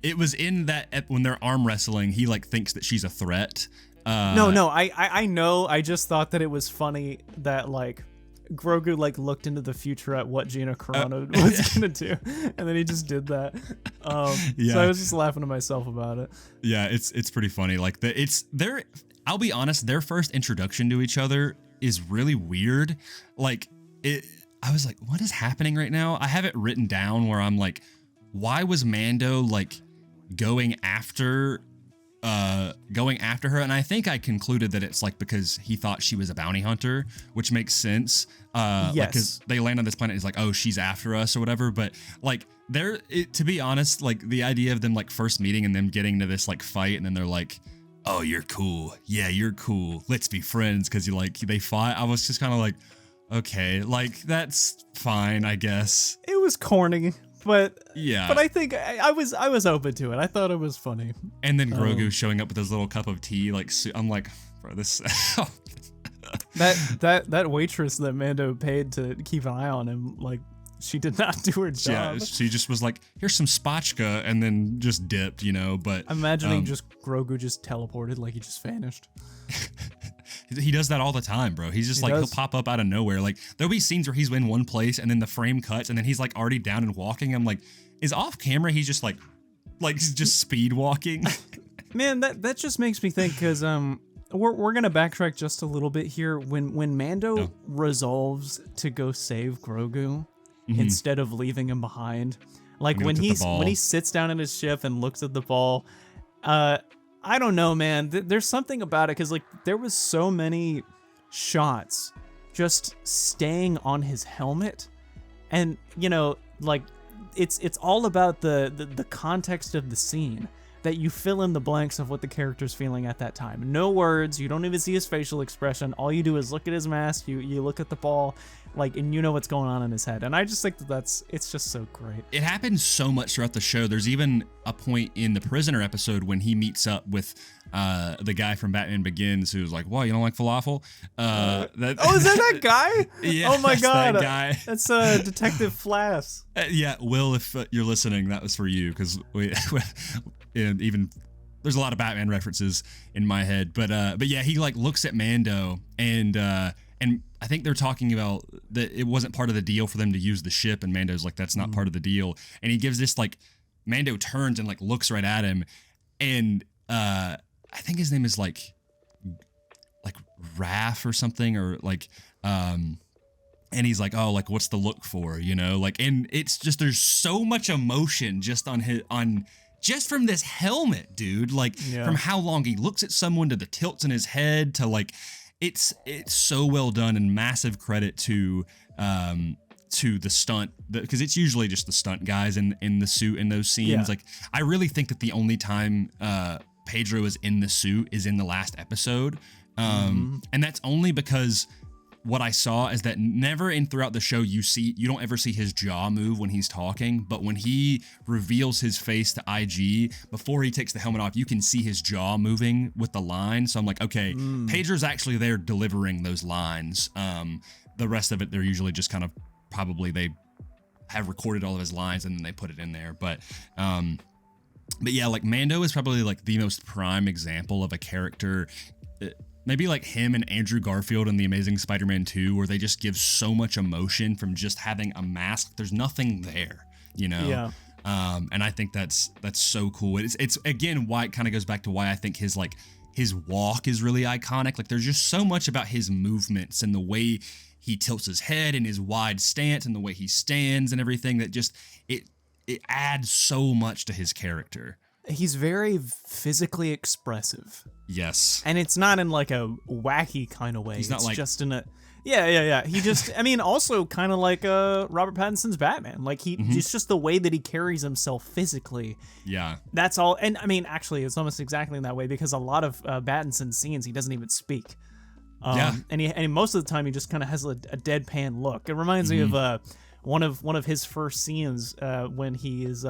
It was in that when they're arm wrestling, he like thinks that she's a threat. No, I know. I just thought that it was funny that like Grogu like looked into the future at what Gina Carano was gonna do, and then he just did that. So I was just laughing to myself about it. Yeah, it's pretty funny. Like I'll be honest, their first introduction to each other is really weird. Like I was like, what is happening right now? I have it written down where I'm like, why was Mando like going after her? And I think I concluded that it's like because he thought she was a bounty hunter, which makes sense. Yes. Because they land on this planet, it's like, oh, she's after us or whatever. But like to be honest, like the idea of them like first meeting and them getting to this like fight, and then they're like, oh, you're cool. Yeah, you're cool. Let's be friends, because they fought. I was just kind of like, okay, like that's fine, I guess. It was corny. But yeah, I think I was open to it. I thought it was funny. And then Grogu showing up with his little cup of tea, like I'm like, bro, this. that waitress that Mando paid to keep an eye on him, like she did not do her job. Yeah, she just was like, here's some spatchka, and then just dipped, But I'm imagining just Grogu just teleported, like he just vanished. He does that all the time, bro. He's just he'll pop up out of nowhere. Like there'll be scenes where he's in one place and then the frame cuts and then he's like already down and walking. I'm like, is off camera he's just like like just speed walking. Man, that just makes me think, because we're gonna backtrack just a little bit here. When Mando resolves to go save Grogu instead of leaving him behind, like when he sits down in his ship and looks at the ball, I don't know, man. There's something about it, because like there was so many shots just staying on his helmet, and you know, like it's all about the context of the scene, that you fill in the blanks of what the character's feeling at that time. No words, you don't even see his facial expression. All you do is look at his mask, you look at the ball, like, and you know what's going on in his head. And I just think it's just so great. It happens so much throughout the show. There's even a point in the Prisoner episode when he meets up with the guy from Batman Begins who's like, "Whoa, you don't like falafel?" Is that guy? Yeah, oh my god, that guy. That's Detective Flass. Yeah, Will, if you're listening, that was for you, because and even there's a lot of Batman references in my head, but yeah, he like looks at Mando, and I think they're talking about that it wasn't part of the deal for them to use the ship, and Mando's like, that's not part of the deal, and he gives this like, Mando turns and like looks right at him, and I think his name is like Raph or something, or like and he's like, oh, like what's the look for, you know, like, and it's just, there's so much emotion just just from this helmet, dude, like from how long he looks at someone, to the tilts in his head, to like, it's so well done, and massive credit to the stunt, because it's usually just the stunt guys in the suit in those scenes. Yeah. Like, I really think that the only time Pedro is in the suit is in the last episode, and that's only because what I saw is that never throughout the show you don't ever see his jaw move when he's talking, but when he reveals his face to IG before he takes the helmet off, you can see his jaw moving with the line. So I'm like, okay, Pedro's actually there delivering those lines. The rest of it, they're usually just kind of, probably they have recorded all of his lines and then they put it in there. But yeah, like Mando is probably like the most prime example of a character, maybe like him and Andrew Garfield in The Amazing Spider-Man 2, where they just give so much emotion from just having a mask. There's nothing there, you know? Yeah. And I think that's so cool. It's again, why it kind of goes back to why I think his walk is really iconic. Like, there's just so much about his movements and the way he tilts his head and his wide stance and the way he stands and everything, that just, it adds so much to his character. He's very physically expressive. Yes. And it's not in like a wacky kind of way. He's not it's like, just in a, yeah. He just, I mean, also kind of like Robert Pattinson's Batman. Like it's just the way that he carries himself physically. Yeah. That's all. And I mean, actually, it's almost exactly in that way, because a lot of Pattinson's scenes, he doesn't even speak. And most of the time he just kind of has a deadpan look. It reminds me of one of his first scenes when he is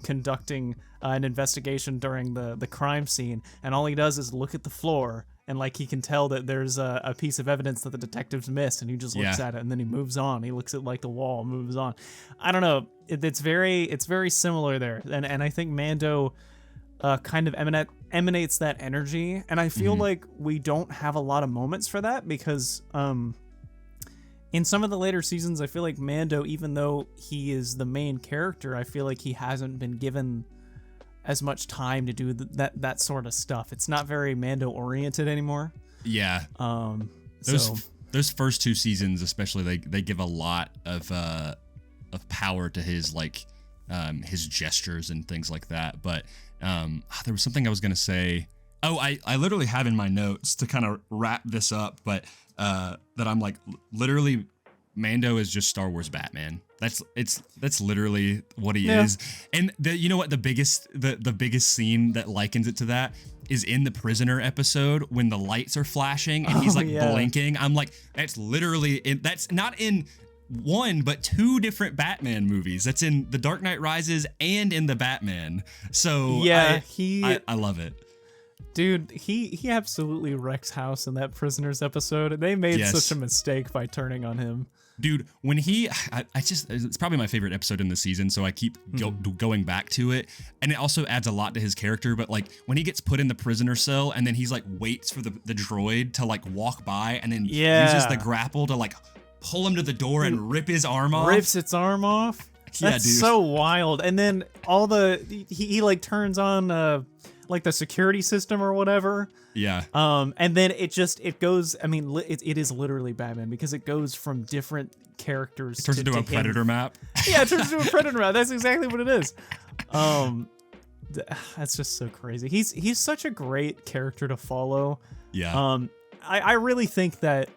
conducting an investigation during the crime scene, and all he does is look at the floor, and like he can tell that there's a piece of evidence that the detectives missed, and he just looks at it, and then he moves on. He looks at like the wall, moves on. I don't know. It's very similar there, and I think Mando kind of emanates that energy, and I feel like we don't have a lot of moments for that, because in some of the later seasons, I feel like Mando, even though he is the main character, I feel like he hasn't been given as much time to do that sort of stuff. It's not very Mando oriented anymore. Yeah. Those first two seasons, especially, they give a lot of power to his his gestures and things like that. But there was something I was gonna say. Oh, I literally have in my notes to kind of wrap this up, but that I'm like, literally, Mando is just Star Wars Batman. That's literally what he is. And you know what, the biggest scene that likens it to that is in the Prisoner episode when the lights are flashing and he's blinking. I'm like, that's literally that's not in one but two different Batman movies. That's in The Dark Knight Rises and in the Batman. So yeah, I love it. Dude, he absolutely wrecks house in that Prisoners episode. They made such a mistake by turning on him. Dude, when it's probably my favorite episode in the season, so I keep going back to it. And it also adds a lot to his character. But like when he gets put in the prisoner cell and then he's like waits for the droid to like walk by and then uses the grapple to like pull him to the door and rip his arm off. Rips its arm off. That's dude. so wild. And then he like turns on like the security system or whatever. Yeah. And then it goes. I mean, it is literally Batman because it goes from different characters. It turns into a Predator map. Yeah, it turns into a Predator map. That's exactly what it is. That's just so crazy. He's such a great character to follow. Yeah. I really think that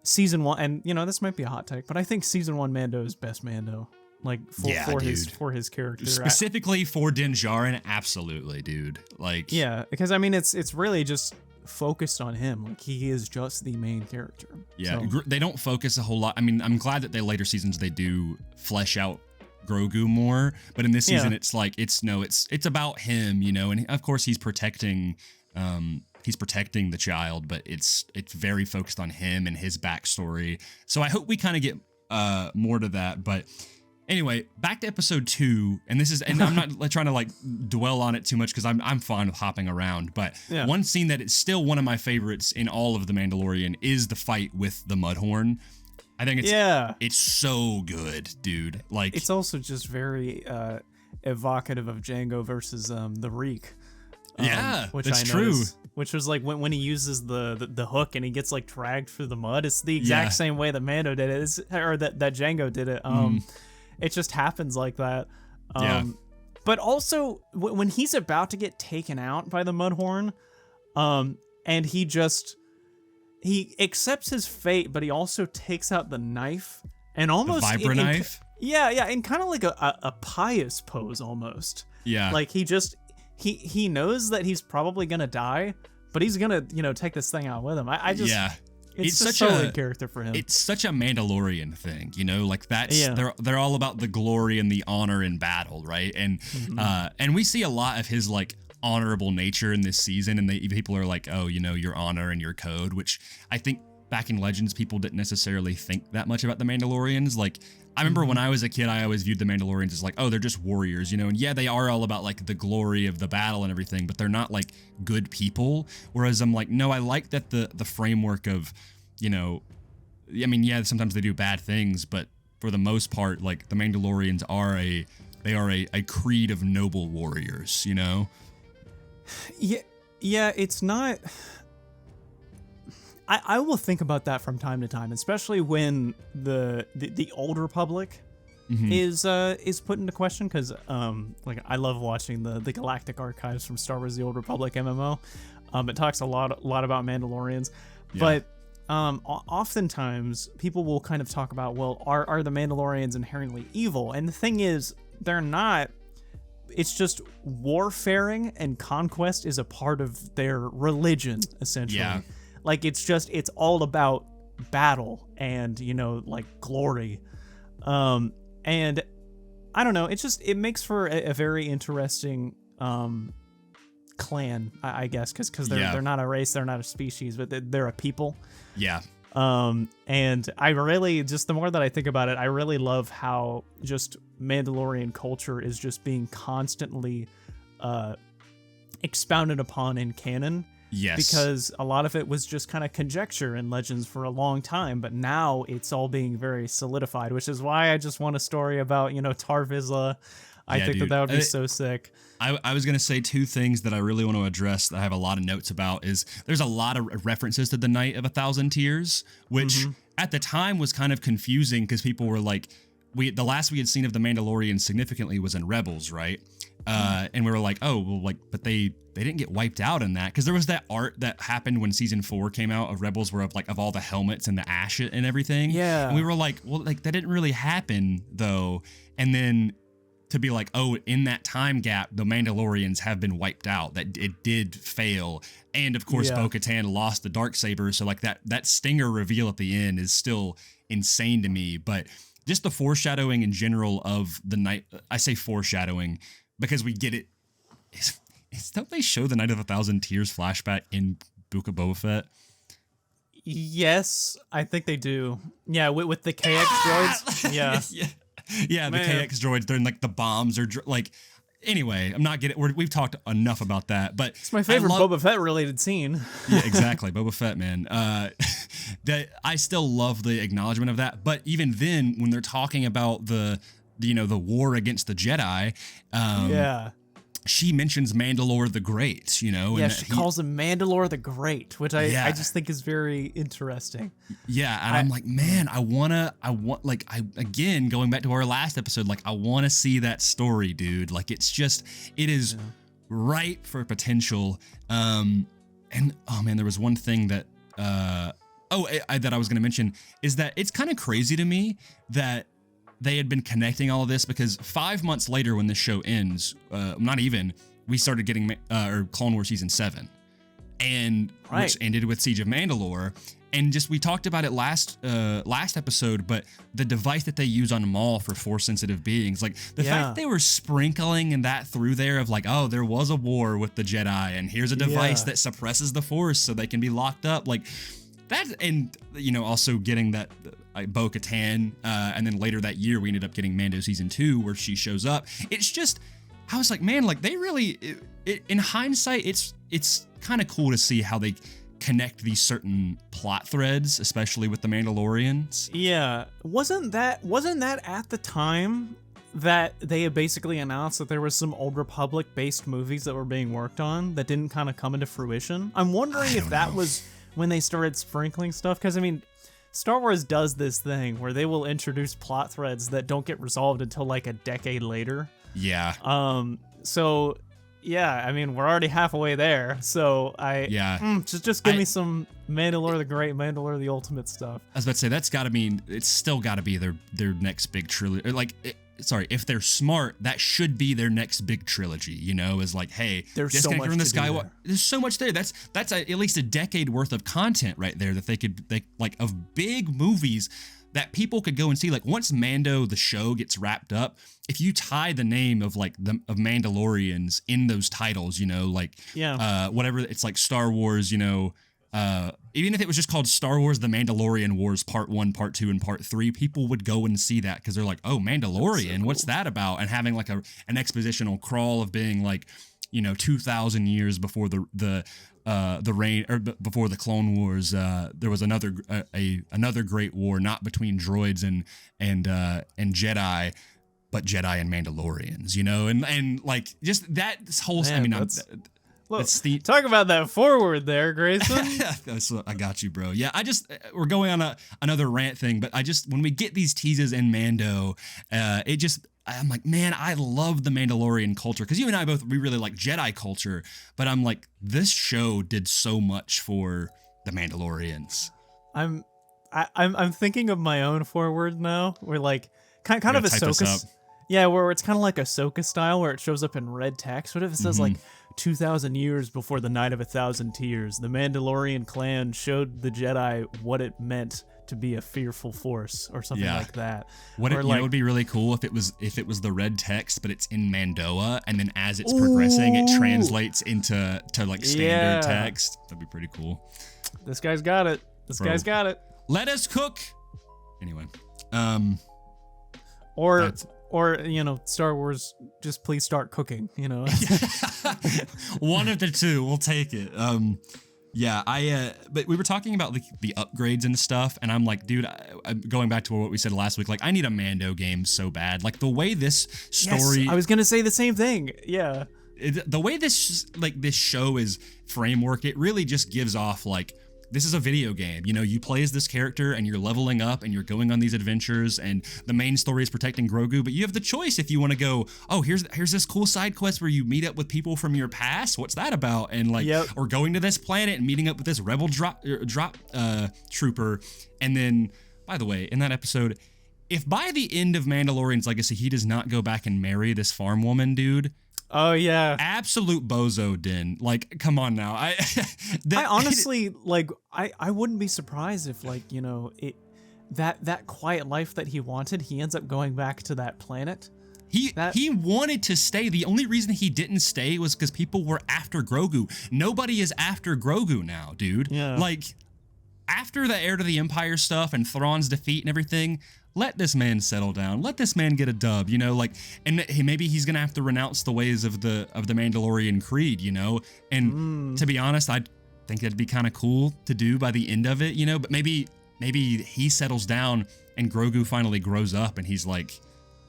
season 1, and this might be a hot take, but I think season 1 Mando is best Mando. Like for his character. Specifically for Din Djarin, absolutely, dude. Like yeah, because I mean it's really just focused on him. Like he is just the main character. Yeah, so. They don't focus a whole lot. I mean, I'm glad that later seasons they do flesh out Grogu more, but in this season it's like it's about him, and of course he's protecting the child, but it's very focused on him and his backstory. So I hope we kind of get more to that, but anyway, back to episode 2, and I'm not trying to like dwell on it too much because I'm fine with hopping around, but one scene that is still one of my favorites in all of The Mandalorian is the fight with the Mudhorn. I think it's so good, dude. Like it's also just very evocative of Django versus the Reek. Which that's true. Which was like when he uses the hook and he gets like dragged through the mud. It's the exact same way that Mando did it, or that Django did it. It just happens like that. But also when he's about to get taken out by the Mudhorn, and he accepts his fate, but he also takes out the knife and almost the vibra knife. Yeah, in kind of like a pious pose almost. Yeah, like he knows that he's probably gonna die, but he's gonna take this thing out with him. It's such a character for him. It's such a Mandalorian thing, like that's they're all about the glory and the honor in battle, right? And and we see a lot of his like honorable nature in this season, and people are like, oh, your honor and your code, which I think back in Legends people didn't necessarily think that much about the Mandalorians. Like I remember when I was a kid, I always viewed the Mandalorians as like, oh, they're just warriors, and yeah, they are all about like the glory of the battle and everything, but they're not like good people. Whereas I'm like, no, I like that the framework of, I mean, yeah, sometimes they do bad things, but for the most part, like the Mandalorians are a creed of noble warriors, Yeah, it's not. I will think about that from time to time, especially when the Old Republic is put into question, because like I love watching the Galactic Archives from Star Wars: The Old Republic MMO. It talks a lot about Mandalorians, but oftentimes people will kind of talk about, well, are the Mandalorians inherently evil? And the thing is, they're not. It's just warfaring and conquest is a part of their religion, essentially. Yeah. Like it's all about battle and, like glory. And I don't know, it makes for a very interesting clan, I guess, because they're not a race, they're not a species, but they're a people. Yeah. And I really, just the more that I think about it, I really love how just Mandalorian culture is just being constantly expounded upon in canon. Yes. Because a lot of it was just kind of conjecture in Legends for a long time, but now it's all being very solidified, which is why I just want a story about, Tar Vizsla. I think that would be so sick. I was going to say two things that I really want to address that I have a lot of notes about is there's a lot of references to the Night of 1,000 Tears, which at the time was kind of confusing because people were like, the last we had seen of the Mandalorian significantly was in Rebels, right? And we were like, oh, well, like, but they didn't get wiped out in that, because there was that art that happened when season 4 came out of Rebels, where of all the helmets and the ash and everything. Yeah, and we were like, well, like that didn't really happen though. And then to be like, oh, in that time gap, the Mandalorians have been wiped out. That it did fail, and of course, Bo-Katan lost the Darksaber. So like that stinger reveal at the end is still insane to me. But just the foreshadowing in general of the night. I say foreshadowing because we get it. Don't they show the Night of 1,000 Tears flashback in Book of Boba Fett? Yes, I think they do. Yeah, with the KX droids. Yeah, the KX droids. They're in like the bombs or like. Anyway, I'm not getting. We've talked enough about that, but it's my favorite Boba Fett related scene. Yeah, exactly, Boba Fett, man. That I still love the acknowledgement of that, but even then, when they're talking about the the war against the Jedi. Yeah. She mentions Mandalore the Great, Yeah, she calls him Mandalore the Great, which I just think is very interesting. Yeah, and I'm like, man, again, going back to our last episode, like, I want to see that story, dude. Like, it is ripe for potential. And, oh man, there was one thing that, that I was going to mention, is that it's kind of crazy to me that they had been connecting all of this, because 5 months later when this show ends, we started getting Clone Wars Season 7, and which ended with Siege of Mandalore. And we talked about it last episode, but the device that they use on Maul for Force-sensitive beings, like the fact that they were sprinkling that through there of like, oh, there was a war with the Jedi, and here's a device that suppresses the Force so they can be locked up, like that, and also getting that Bo-Katan, and then later that year we ended up getting Mando Season 2 where she shows up. It's just, I was like, man, like they really, in hindsight, it's kind of cool to see how they connect these certain plot threads, especially with the Mandalorians. Yeah, wasn't that at the time that they had basically announced that there was some Old Republic based movies that were being worked on that didn't kind of come into fruition? I'm wondering if that was when they started sprinkling stuff, because I mean, Star Wars does this thing where they will introduce plot threads that don't get resolved until like a decade later. Yeah. So yeah, I mean, we're already halfway there. So just give me some Mandalore the Great, Mandalore the Ultimate stuff. I was about to say, that's got to mean it's still got to be their next big trilogy. Like, if they're smart, that should be their next big trilogy. Is like, hey, there's so much from the Skywalker. There's so much there. That's at least a decade worth of content right there that they of big movies that people could go and see. Like, once Mando the show gets wrapped up, if you tie the name of of Mandalorians in those titles, whatever, it's like Star Wars, even if it was just called Star Wars The Mandalorian Wars Part 1, Part 2, and Part 3, people would go and see that because they're like, oh, Mandalorian, so cool. What's that about? And having like an expositional crawl of being like, 2,000 years before the reign, or before the Clone Wars, there was another great war, not between droids and Jedi, but Jedi and Mandalorians, and like just that whole. Man, I mean, look, talk about that forward there, Grayson. I got you, bro. Yeah, we're going on another rant thing, but when we get these teases in Mando, I'm like, man, I love the Mandalorian culture, because you and I we really like Jedi culture, but I'm like, this show did so much for the Mandalorians. I'm thinking of my own forward now, where like kind of Ahsoka. Yeah, where it's kind of like Ahsoka style, where it shows up in red text. What if it says like 2,000 years before the Night of 1,000 Tears, the Mandalorian clan showed the Jedi what it meant to be a fearful force, or something like that. It would be really cool if it was the red text, but it's in Mandoa, and then as it's progressing, it translates into like standard text. That'd be pretty cool. This guy's got it. Guy's got it. Let us cook. Anyway, Or, Star Wars, just please start cooking, One of the two, we'll take it. But we were talking about the upgrades and stuff, and I'm like, dude, I'm going back to what we said last week, like, I need a Mando game so bad. Like, the way this story... Yes, I was going to say the same thing, yeah. The way this show is framework, it really just gives off, like, this is a video game. You play as this character and you're leveling up and you're going on these adventures, and the main story is protecting Grogu, but you have the choice if you want to go, oh, here's this cool side quest where you meet up with people from your past. What's that about? And or going to this planet and meeting up with this rebel drop trooper. And then, by the way, in that episode, if by the end of Mandalorian's legacy, he does not go back and marry this farm woman, dude. Oh yeah, absolute bozo, Din. Like, come on now. I honestly I wouldn't be surprised if that quiet life that he wanted, he ends up going back to that planet. He wanted to stay. The only reason he didn't stay was because people were after Grogu. Nobody is after Grogu now, dude. Yeah. Like, after the Heir to the Empire stuff and Thrawn's defeat and everything, let this man settle down. Let this man get a dub, and maybe he's going to have to renounce the ways of the Mandalorian creed, and to be honest, I think that'd be kind of cool to do by the end of it, but maybe he settles down and Grogu finally grows up and he's like,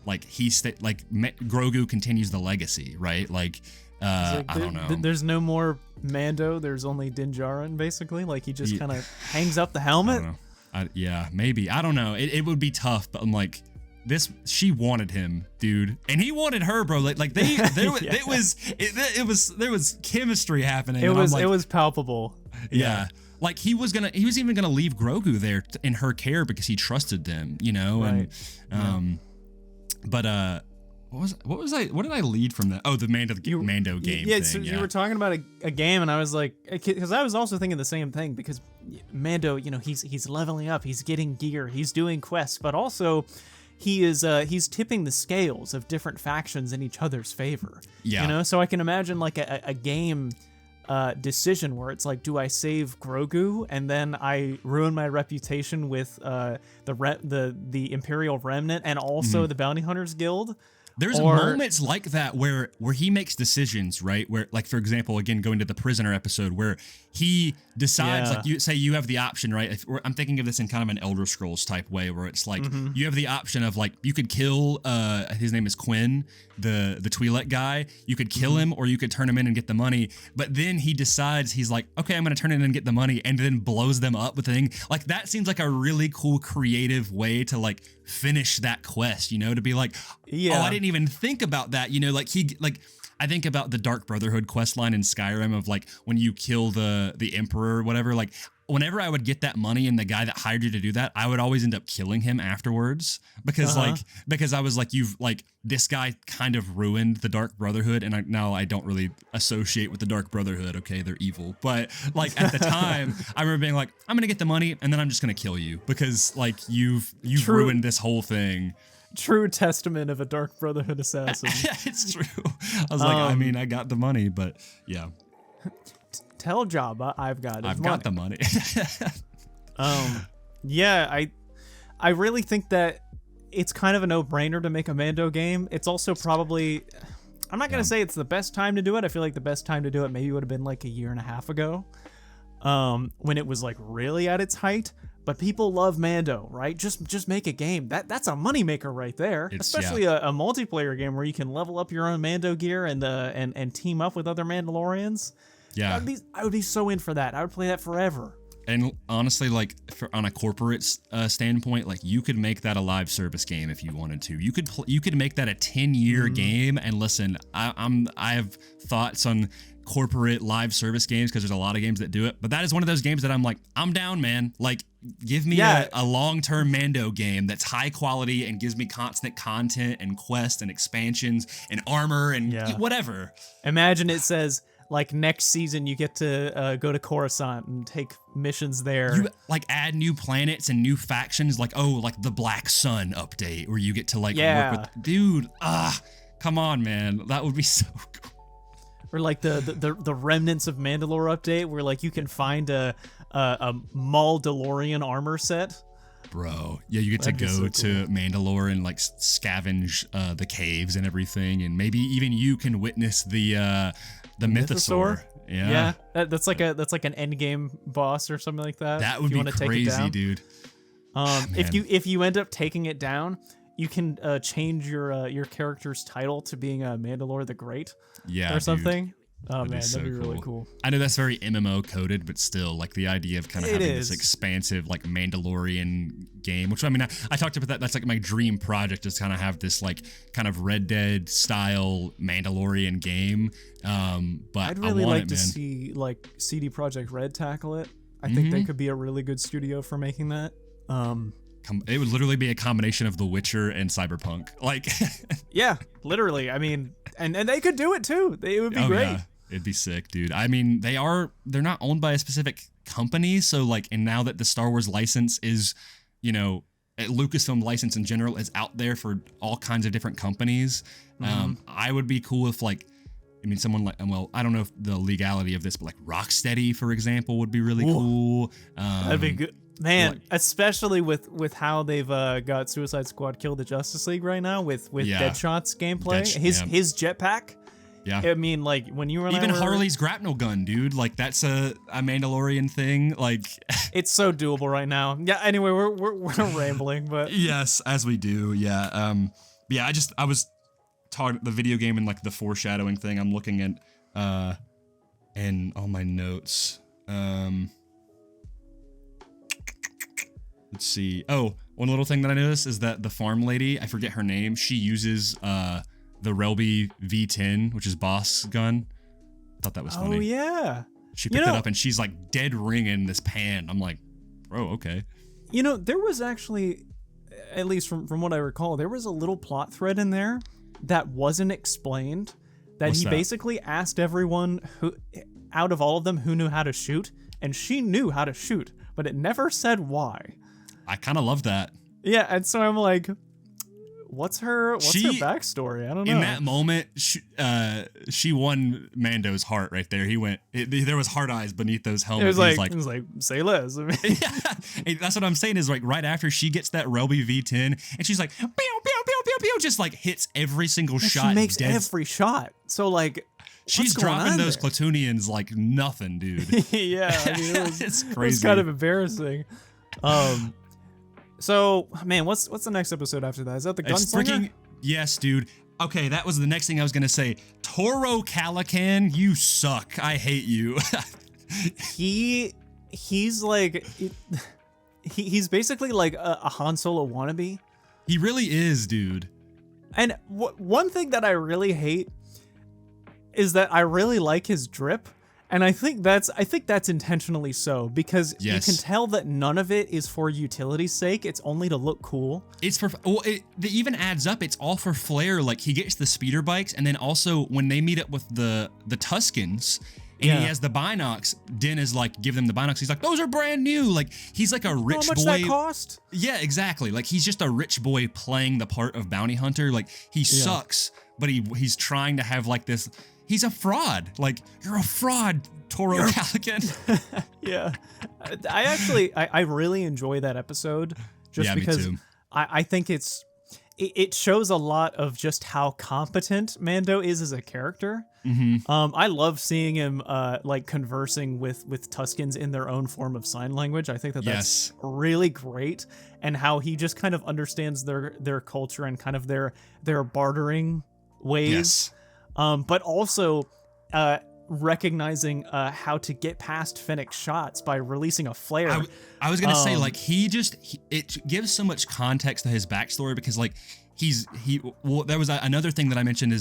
like Grogu continues the legacy, right? Like, I don't know. There's no more Mando. There's only Din Djarin, basically. Like he just kind of hangs up the helmet. I don't know. Yeah, maybe. I don't know. It would be tough, but I'm like, she wanted him, dude, and he wanted her, bro. Like there was chemistry happening. It was palpable. Yeah. Like he was even gonna leave Grogu there in her care because he trusted them, you know. Right. And but what did I lead from that? Oh, the Mando game. Yeah, thing, so you were talking about a game, and I was like, because I was also thinking the same thing, because Mando, you know, he's leveling up, he's getting gear, he's doing quests, but also he's tipping the scales of different factions in each other's favor. Yeah. You know, so I can imagine like a game decision where it's like, do I save Grogu and then I ruin my reputation with the Imperial Remnant and also the Bounty Hunters Guild? There's moments like that where he makes decisions, right? Where, like, for example, again, going to the prisoner episode, where he decides, like, you have the option, right? I'm thinking of this in kind of an Elder Scrolls type way, where it's like you have the option of, like, you could kill, his name is Quinn, the Twi'lek guy. You could kill him, or you could turn him in and get the money. But then he decides, he's like, okay, I'm going to turn in and get the money, and then blows them up with the thing. Like, that seems like a really cool, creative way to, like, finish that quest, you know, to be like, oh, I didn't even think about that, you know, I think about the Dark Brotherhood quest line in Skyrim of, like, when you kill the Emperor or whatever, like, whenever I would get that money and the guy that hired you to do that, I would always end up killing him afterwards because because I was like, this guy kind of ruined the Dark Brotherhood, and now I don't really associate with the Dark Brotherhood. Okay, they're evil, but like at the time, I remember being like, I'm gonna get the money and then I'm just gonna kill you because like you've ruined this whole thing. True testament of a Dark Brotherhood assassin. It's true. I was like, I mean, I got the money, but yeah. Tell Jabba I've got the money. Yeah, I really think that it's kind of a no-brainer to make a Mando game. It's also probably, I'm not going to say it's the best time to do it. I feel like the best time to do it maybe would have been like a year and a half ago, when it was like really at its height. But people love Mando, right? Just make a game. That's a moneymaker right there. Especially a multiplayer game where you can level up your own Mando gear and team up with other Mandalorians. Yeah, I would be so in for that. I would play that forever. And honestly, like on a corporate standpoint, like you could make that a live service game if you wanted to. You could make that a 10-year game. And listen, I have thoughts on corporate live service games because there's a lot of games that do it. But that is one of those games that I'm like, I'm down, man. Like, give me a long-term Mando game that's high quality and gives me constant content and quests and expansions and armor and whatever. Imagine it says, like, next season you get to go to Coruscant and take missions there. You like add new planets and new factions, like the Black Sun update where you get to like work with dude. Come on, man, that would be so cool. Or like the remnants of Mandalore update where like you can find a Mandalorian armor set. Bro, yeah, you get to go to Mandalore and like scavenge the caves and everything, and maybe even you can witness the mythosaur. Yeah, that's like an end game boss or something like that. That would be crazy, dude. If you end up taking it down, you can change your character's title to being a Mandalore the Great, or something. Dude. Oh man, that'd be really cool. I know that's very MMO coded, but still, like the idea of kind of having this expansive like Mandalorian game, which I mean, I talked about that. That's like my dream project, is kind of have this like kind of Red Dead style Mandalorian game. But I'd really like to see like CD Projekt Red tackle it. I think they could be a really good studio for making that. It would literally be a combination of The Witcher and Cyberpunk. Like, yeah, literally. I mean, and they could do it too. It would be great. Yeah. It'd be sick, dude. I mean, they're not owned by a specific company. So like, and now that the Star Wars license is, you know, Lucasfilm license in general is out there for all kinds of different companies. I would be cool if like, I mean, someone like, well, I don't know if the legality of this, but like Rocksteady, for example, would be really cool. That'd be good. Man, especially with how they've got Suicide Squad Kill the Justice League right now with Deadshot's gameplay, his jetpack. Yeah, I mean, like when you were even Harley's grapnel gun, dude. Like that's a Mandalorian thing. Like it's so doable right now. Yeah. Anyway, we're rambling, but yes, as we do. Yeah. yeah, I was talking the video game and like the foreshadowing thing. I'm looking at and all my notes. Let's see. Oh, one little thing that I noticed is that the farm lady, I forget her name, she uses the Relby V10, which is boss gun. I thought that was funny. Oh yeah. She picked it up and she's like dead ringing this pan. I'm like, bro, okay. There was actually, at least from what I recall, there was a little plot thread in there that wasn't explained. What's that? Basically asked everyone who, out of all of them, who knew how to shoot, and she knew how to shoot, but it never said why. I kind of love that. Yeah, and so I'm like, what's her backstory? I don't know. In that moment, she won Mando's heart right there. There was hard eyes beneath those helmets. It was like, say less. I mean, yeah, that's what I'm saying is like right after she gets that Relby V10 and she's like, pew, pew, pew, pew, pew, just like hits every single shot. She makes every shot. So like, she's dropping those Clatoonians like nothing, dude. Yeah, I mean, it's crazy. It was kind of embarrassing. So, man, what's the next episode after that? Is that the Gunslinger? Yes, dude. Okay, that was the next thing I was gonna say. Toro Calican, you suck. I hate you. He's like, he's basically like a Han Solo wannabe. He really is, dude. And one thing that I really hate is that I really like his drip. And I think that's intentionally so, because you can tell that none of it is for utility's sake. It's only to look cool. It's for it even adds up. It's all for flair. Like he gets the speeder bikes, and then also when they meet up with the Tuskens, and he has the binocs. Din is like, give them the binocs. He's like, those are brand new. Like he's like a rich boy. How much that cost? Yeah, exactly. Like he's just a rich boy playing the part of bounty hunter. Like he sucks, but he's trying to have like this. He's a fraud. Like, you're a fraud, Toro Calican. Yeah. I really enjoy that episode just because I think it shows a lot of just how competent Mando is as a character. Mm-hmm. I love seeing him like conversing with Tuskens in their own form of sign language. I think that's really great, and how he just kind of understands their culture and kind of their bartering ways. Yes. But also recognizing how to get past Fennec's shots by releasing a flare. I was gonna say, like, it gives so much context to his backstory, because like there was another thing that I mentioned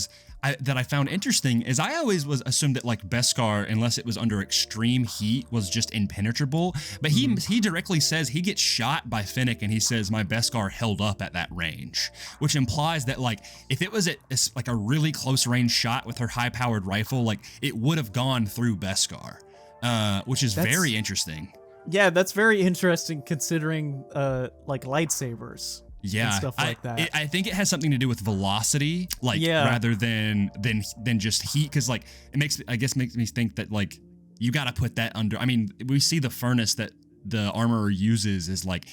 that I found interesting is I always assumed that like Beskar, unless it was under extreme heat, was just impenetrable. But he directly says he gets shot by Fennec, and he says my Beskar held up at that range, which implies that like if it was at like a really close range shot with her high powered rifle, like it would have gone through Beskar, which is very interesting. Yeah, that's very interesting considering like lightsabers. Yeah, and stuff like that. I think it has something to do with velocity, like rather than just heat, because like it makes me think that like you got to put that under. I mean, we see the furnace that the armorer uses is like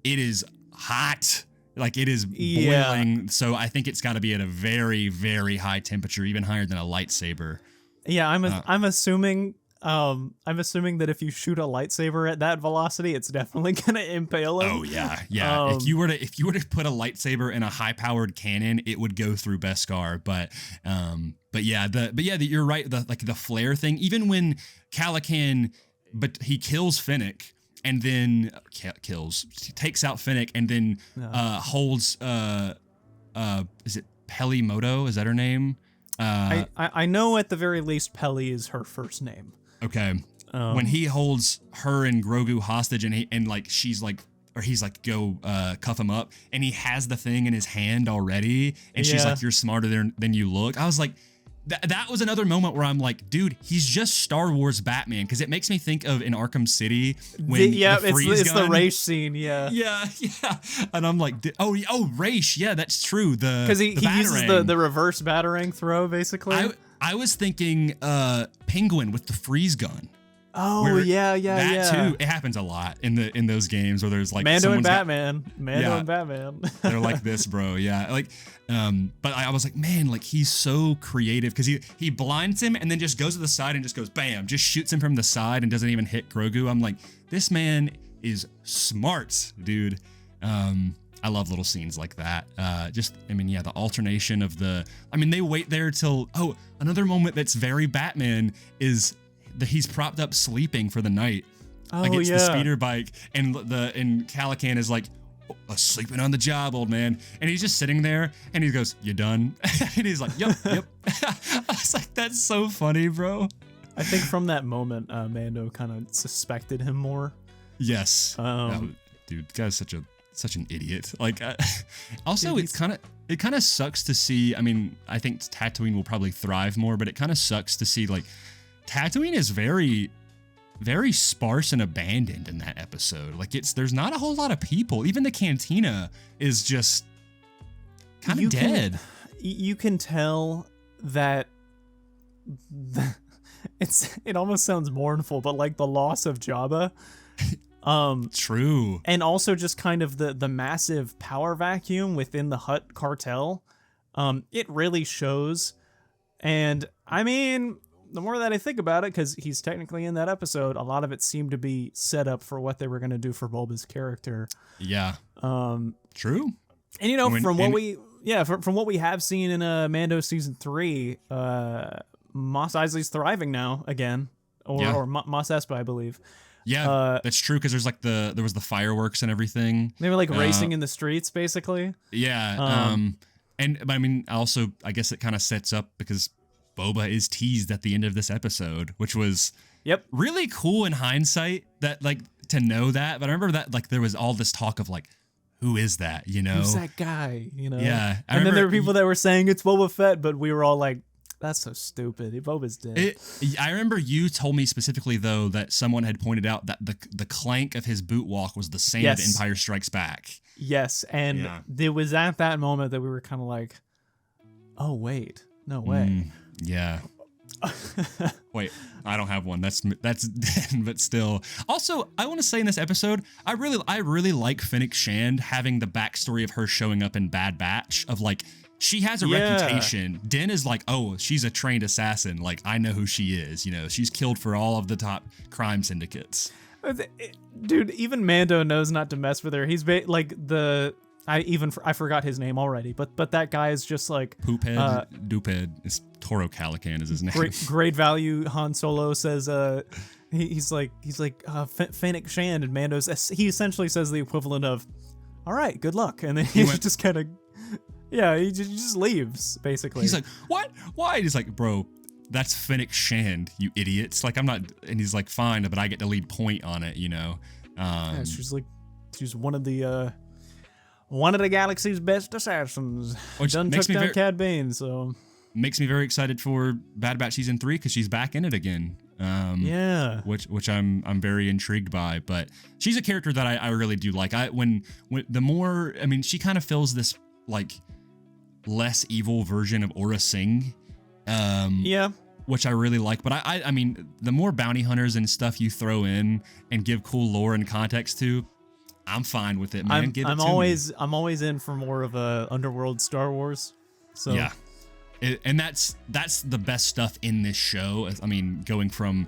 it is hot, like it is boiling. So I think it's got to be at a very, very high temperature, even higher than a lightsaber. Yeah, I'm assuming. I'm assuming that if you shoot a lightsaber at that velocity, it's definitely gonna impale him. Oh yeah. If you were to put a lightsaber in a high-powered cannon, it would go through Beskar. But you're right. The flare thing. Even when Calican, but he kills Fennec, and then takes out Fennec, and then holds is it Peli Moto? Is that her name? I know at the very least Peli is her first name. Okay. When he holds her and Grogu hostage, and he's like, go cuff him up, and he has the thing in his hand already, and she's like, you're smarter than you look. I was like, that was another moment where I'm like, dude, he's just Star Wars Batman, because it makes me think of in Arkham City when it's the Raish scene, yeah, and I'm like, Raish, yeah, that's true. Because he uses the reverse batarang throw, basically. I was thinking Penguin with the freeze gun. Oh yeah. Too. It happens a lot in those games where there's like Mando and Batman. They're like this, bro. Yeah, like, but I was like, man, like he's so creative, because he blinds him and then just goes to the side and just goes bam, just shoots him from the side and doesn't even hit Grogu. I'm like, this man is smart, dude. I love little scenes like that. The alternation of they wait there till, another moment that's very Batman is that he's propped up sleeping for the night. It's the speeder bike, and Calican is like, sleeping on the job, old man. And he's just sitting there, and he goes, "You done?" And he's like, "Yep." I was like, that's so funny, bro. I think from that moment, Mando kind of suspected him more. Yes. Dude, the guy's such an idiot. Like, also, dude, it kind of sucks to see. I mean, I think Tatooine will probably thrive more, but it kind of sucks to see, like, Tatooine is very, very sparse and abandoned in that episode. Like, there's not a whole lot of people. Even the cantina is just kind of dead. You can tell that it almost sounds mournful, but like the loss of Jabba. True. And also just kind of the massive power vacuum within the Hutt cartel. It really shows. And I mean, the more that I think about it, because he's technically in that episode, a lot of it seemed to be set up for what they were going to do for Boba's character. Yeah. True. And from what we have seen in Mando season 3, Mos Eisley's thriving now again, or Mos Espa, I believe. Yeah, that's true, because there was the fireworks and everything. They were like racing in the streets, basically. Yeah. But I mean, also, I guess it kind of sets up because Boba is teased at the end of this episode, which was really cool in hindsight, that like to know that. But I remember that like there was all this talk of like, who is that? You know, who's that guy? You know, yeah. And then there were people that were saying it's Boba Fett, but we were all like, that's so stupid. Boba's dead. I remember you told me specifically though that someone had pointed out that the clank of his boot walk was the same as Empire Strikes Back. Yes, and it was at that moment that we were kind of like, oh wait, no way. Yeah. Wait, I don't have one. That's but still. Also, I want to say in this episode, I really like Fennec Shand having the backstory of her showing up in Bad Batch, of like, she has a reputation. Din is like, oh, she's a trained assassin. Like, I know who she is. You know, she's killed for all of the top crime syndicates. Dude, even Mando knows not to mess with her. He's I forgot his name already, but that guy is just like Duped. It's Toro Calican is his name. Great value. Han Solo says he's like Fennec Shand, and Mando's, he essentially says the equivalent of, all right, good luck, and then he just kind of he just leaves basically. He's like, what? Why? He's like, bro, that's Fennec Shand, you idiots. Like, I'm not, and he's like, fine, but I get to lead point on it, you know. She's one of the galaxy's best assassins. Which done took down Cad Bane, so makes me very excited for Bad Batch season 3 because she's back in it again. Which I'm very intrigued by. But she's a character that I really do like. When the more, I mean, she kind of fills this like less evil version of Aura Singh. Which I really like. But I mean, the more bounty hunters and stuff you throw in and give cool lore and context to, I'm fine with it, man. I'm always in for more of a underworld Star Wars. So yeah, and that's the best stuff in this show. I mean, going from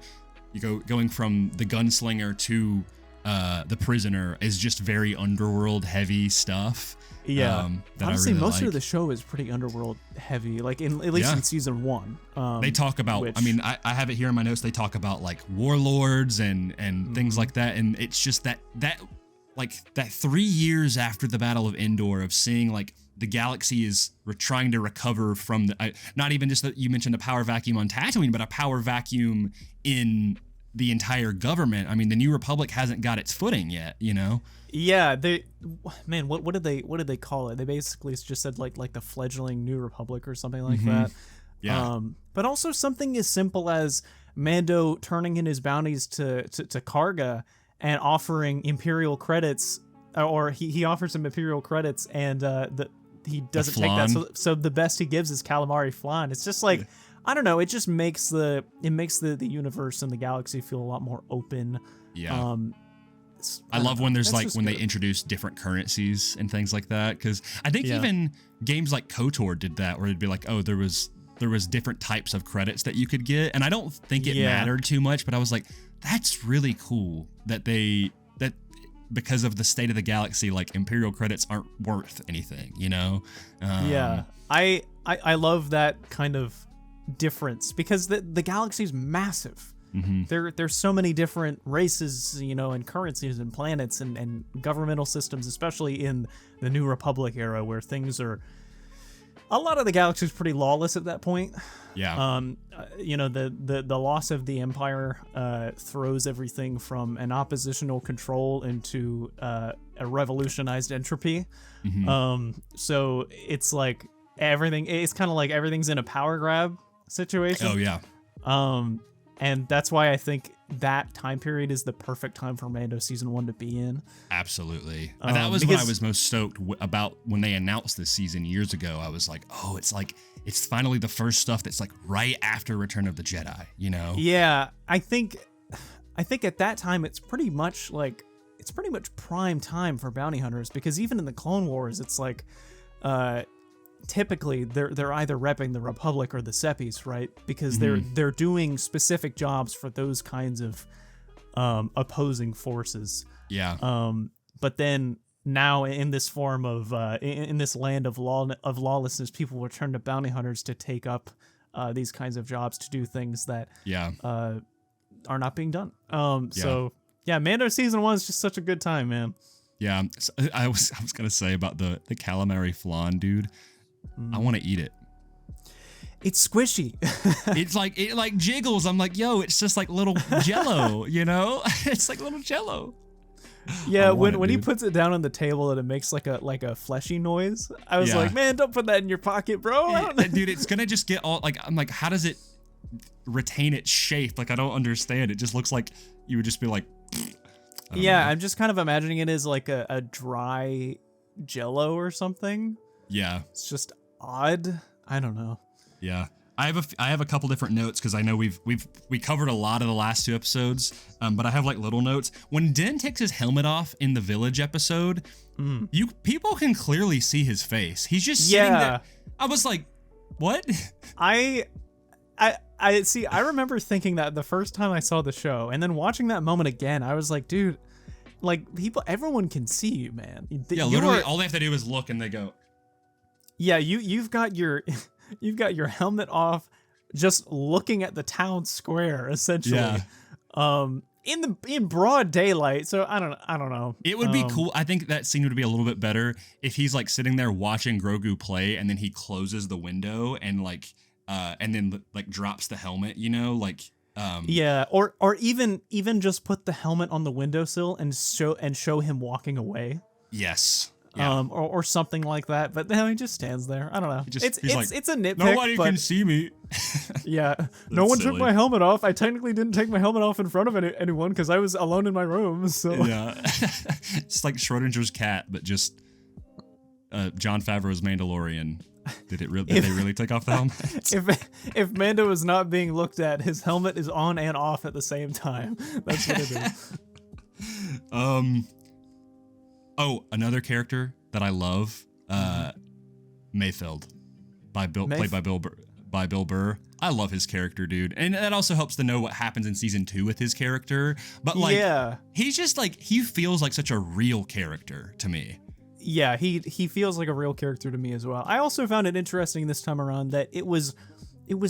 the gunslinger to the prisoner is just very underworld heavy stuff. Yeah, honestly, really most of the show is pretty underworld heavy. Like at least in season 1, they talk about. I mean, I have it here in my notes. They talk about like warlords and things like that, and it's just that. Like that 3 years after the Battle of Endor, of seeing like the galaxy is trying to recover from not even just that you mentioned a power vacuum on Tatooine, but a power vacuum in the entire government. I mean, the New Republic hasn't got its footing yet, you know? Yeah, what did they call it? They basically just said like the fledgling New Republic or something like that. Yeah. But also something as simple as Mando turning in his bounties to Karga and offering Imperial credits, or he offers him Imperial credits, and he doesn't take that. So the best he gives is calamari flan. It's just like, I don't know. It just makes the universe and the galaxy feel a lot more open. Yeah. I love when there's like when they introduce different currencies and things like that, because I think even games like KOTOR did that, where it'd be like, oh, there was different types of credits that you could get, and I don't think it mattered too much, but I was like, that's really cool that because of the state of the galaxy, like Imperial credits aren't worth anything, you know? Yeah, I love that kind of difference because the galaxy's massive. There's so many different races, you know, and currencies and planets and governmental systems, especially in the New Republic era where things are. A lot of the galaxy is pretty lawless at that point. Yeah. You know, the loss of the Empire throws everything from an oppositional control into a revolutionized entropy. So it's like everything. It's kind of like everything's in a power grab situation. Oh yeah. And that's why I think that time period is the perfect time for Mando season 1 to be in. Absolutely. That was what I was most stoked about when they announced this season years ago. I was like, oh, it's finally the first stuff that's like right after Return of the Jedi, you know? Yeah, I think at that time it's pretty much prime time for bounty hunters because even in the Clone Wars, it's like typically they're either repping the Republic or the Seppies, right? Because they're doing specific jobs for those kinds of opposing forces. Yeah. But then now in this form of in this land of lawlessness, people will turn to bounty hunters to take up these kinds of jobs to do things that are not being done. So yeah, Mando season 1 is just such a good time, man. Yeah, I was gonna say about the calamari flan, dude. I want to eat it. It's squishy. it like jiggles. I'm like, yo, it's just like little Jello, you know? It's like little Jello. Yeah, when he puts it down on the table and it makes like a fleshy noise, I was like, man, don't put that in your pocket, bro. Dude, it's gonna just get all like, I'm like, how does it retain its shape? Like, I don't understand. It just looks like you would just be like. Yeah, I'm just kind of imagining it as like a dry Jello or something. Yeah. It's just odd. I don't know. Yeah. I have a couple different notes because I know we covered a lot of the last 2 episodes, but I have like little notes. When Din takes his helmet off in the village episode, people can clearly see his face. He's just sitting there. I was like, what? I see. I remember thinking that the first time I saw the show, and then watching that moment again, I was like, dude, like everyone can see you, man. Yeah, literally, all they have to do is look, and they go. Yeah, you've got your helmet off, just looking at the town square, essentially. Yeah. In broad daylight. So I don't know. It would be cool. I think that scene would be a little bit better if he's like sitting there watching Grogu play, and then he closes the window and like. And then like drops the helmet, you know, like yeah, or even just put the helmet on the windowsill and show him walking away. Yes. Yeah. Or something like that. But then he just stands there. I don't know. It's a nitpick. Nobody can see me. Yeah. No one took my helmet off. I technically didn't take my helmet off in front of anyone because I was alone in my room. So yeah, it's like Schrodinger's cat, but just Jon Favreau's Mandalorian. Did they really take off the helmet? If Mando is not being looked at, his helmet is on and off at the same time. That's what it is. Oh, another character that I love, Mayfeld, played by Bill Burr. I love his character, dude, and that also helps to know what happens in season 2 with his character. But like, he's just like he feels like such a real character to me. Yeah, he feels like a real character to me as well. I also found it interesting this time around that it was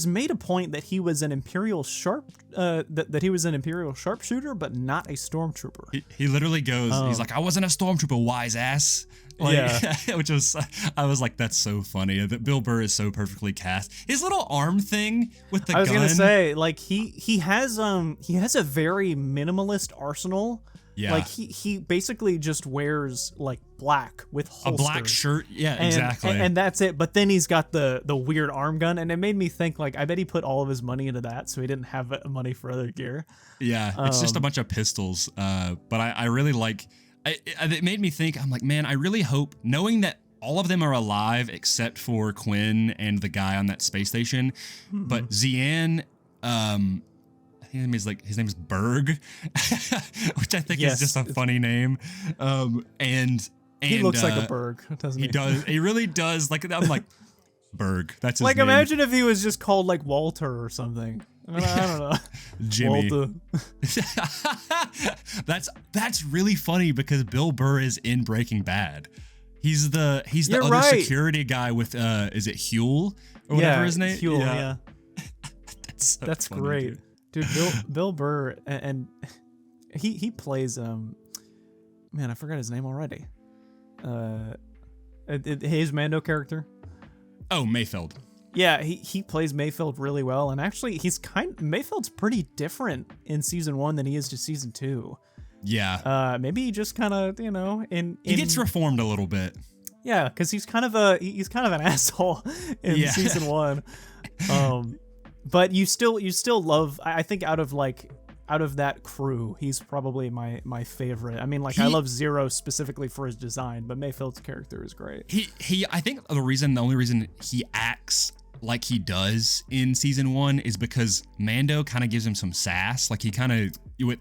made a point that he was an Imperial that he was an Imperial sharpshooter, but not a stormtrooper. He literally goes, he's like, I wasn't a stormtrooper, wise ass. Like, yeah, which was, I was like, that's so funny. That Bill Burr is so perfectly cast. His little arm thing with the gun. I was gonna say, like he has a very minimalist arsenal. Yeah. Like he basically just wears like black with holsters. A black shirt. Yeah, exactly. And that's it. But then he's got the weird arm gun, and it made me think like I bet he put all of his money into that, so he didn't have money for other gear. Yeah, it's just a bunch of pistols. But I really like. It made me think. I'm like, man, I really hope, knowing that all of them are alive except for Quinn and the guy on that space station, but Zian. His name is Berg, which I think is just a funny name. And he looks like a Berg, doesn't he? He does. He really does. Like I'm like Berg. That's his like name. Imagine if he was just called like Walter or something. I don't know. Jimmy. Walter. That's really funny because Bill Burr is in Breaking Bad. He's the You're other right. security guy with is it Huel or whatever his name? Huel, yeah. That's funny, great. Dude, Bill Burr and he plays man, I forgot his name already. His Mando character. Oh, Mayfeld. Yeah, he plays Mayfeld really well, and actually Mayfeld's pretty different in season 1 than he is to season 2. Yeah. Maybe he just kind of, he gets reformed a little bit. Yeah, because he's kind of an asshole in season 1. But you still love. I think out of that crew, he's probably my favorite. I mean, I love Zero specifically for his design, but Mayfeld's character is great. I think the only reason he acts like he does in season 1 is because Mando kind of gives him some sass, like he kind of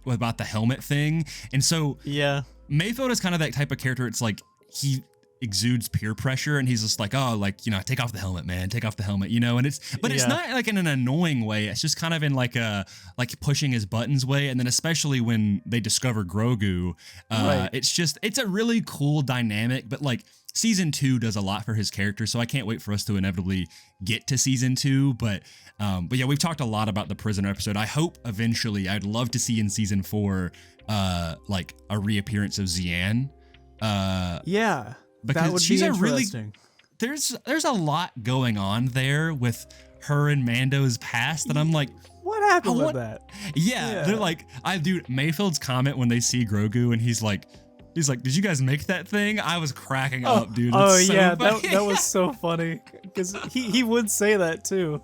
about the helmet thing, and so yeah, Mayfeld is kind of that type of character. It's like he exudes peer pressure, and he's just like, oh, like, take off the helmet, man, take off the helmet, and it's not like in an annoying way. It's just kind of in like pushing his buttons way. And then especially when they discover Grogu, right. it's a really cool dynamic. But like season 2 does a lot for his character, so I can't wait for us to inevitably get to season 2. But yeah, we've talked a lot about the prisoner episode. I hope eventually, I'd love to see in season 4 like a reappearance of Xi'an. Yeah. Because that would she's be a really interesting. There's a lot going on there with her and Mando's past that I'm like, what happened with that? Yeah, they're like, Mayfeld's comment when they see Grogu and he's like, did you guys make that thing? I was cracking up, dude. It's so funny. that was so funny because he would say that too.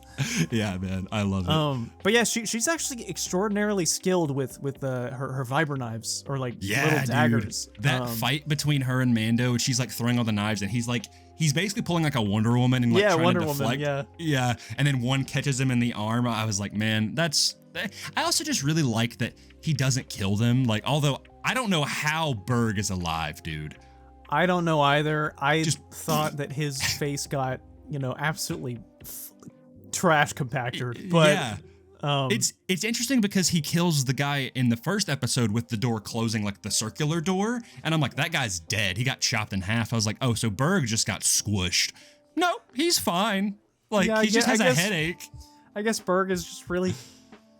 Yeah, man, I love it. But yeah, she's actually extraordinarily skilled with her vibro knives or little daggers. Dude. That fight between her and Mando, and she's like throwing all the knives, and he's basically pulling like a Wonder Woman and trying Wonder to deflect. Woman, yeah, and then one catches him in the arm. I was like, man, I also just really like that he doesn't kill them. Like, although I don't know how Berg is alive, dude. I don't know either. I just thought that his face got, absolutely trash compacted. But yeah. It's interesting because he kills the guy in the first episode with the door closing, like the circular door, and I'm like, that guy's dead. He got chopped in half. I was like, oh, so Berg just got squished. No, he's fine. Like, he just has a headache. I guess Berg is just really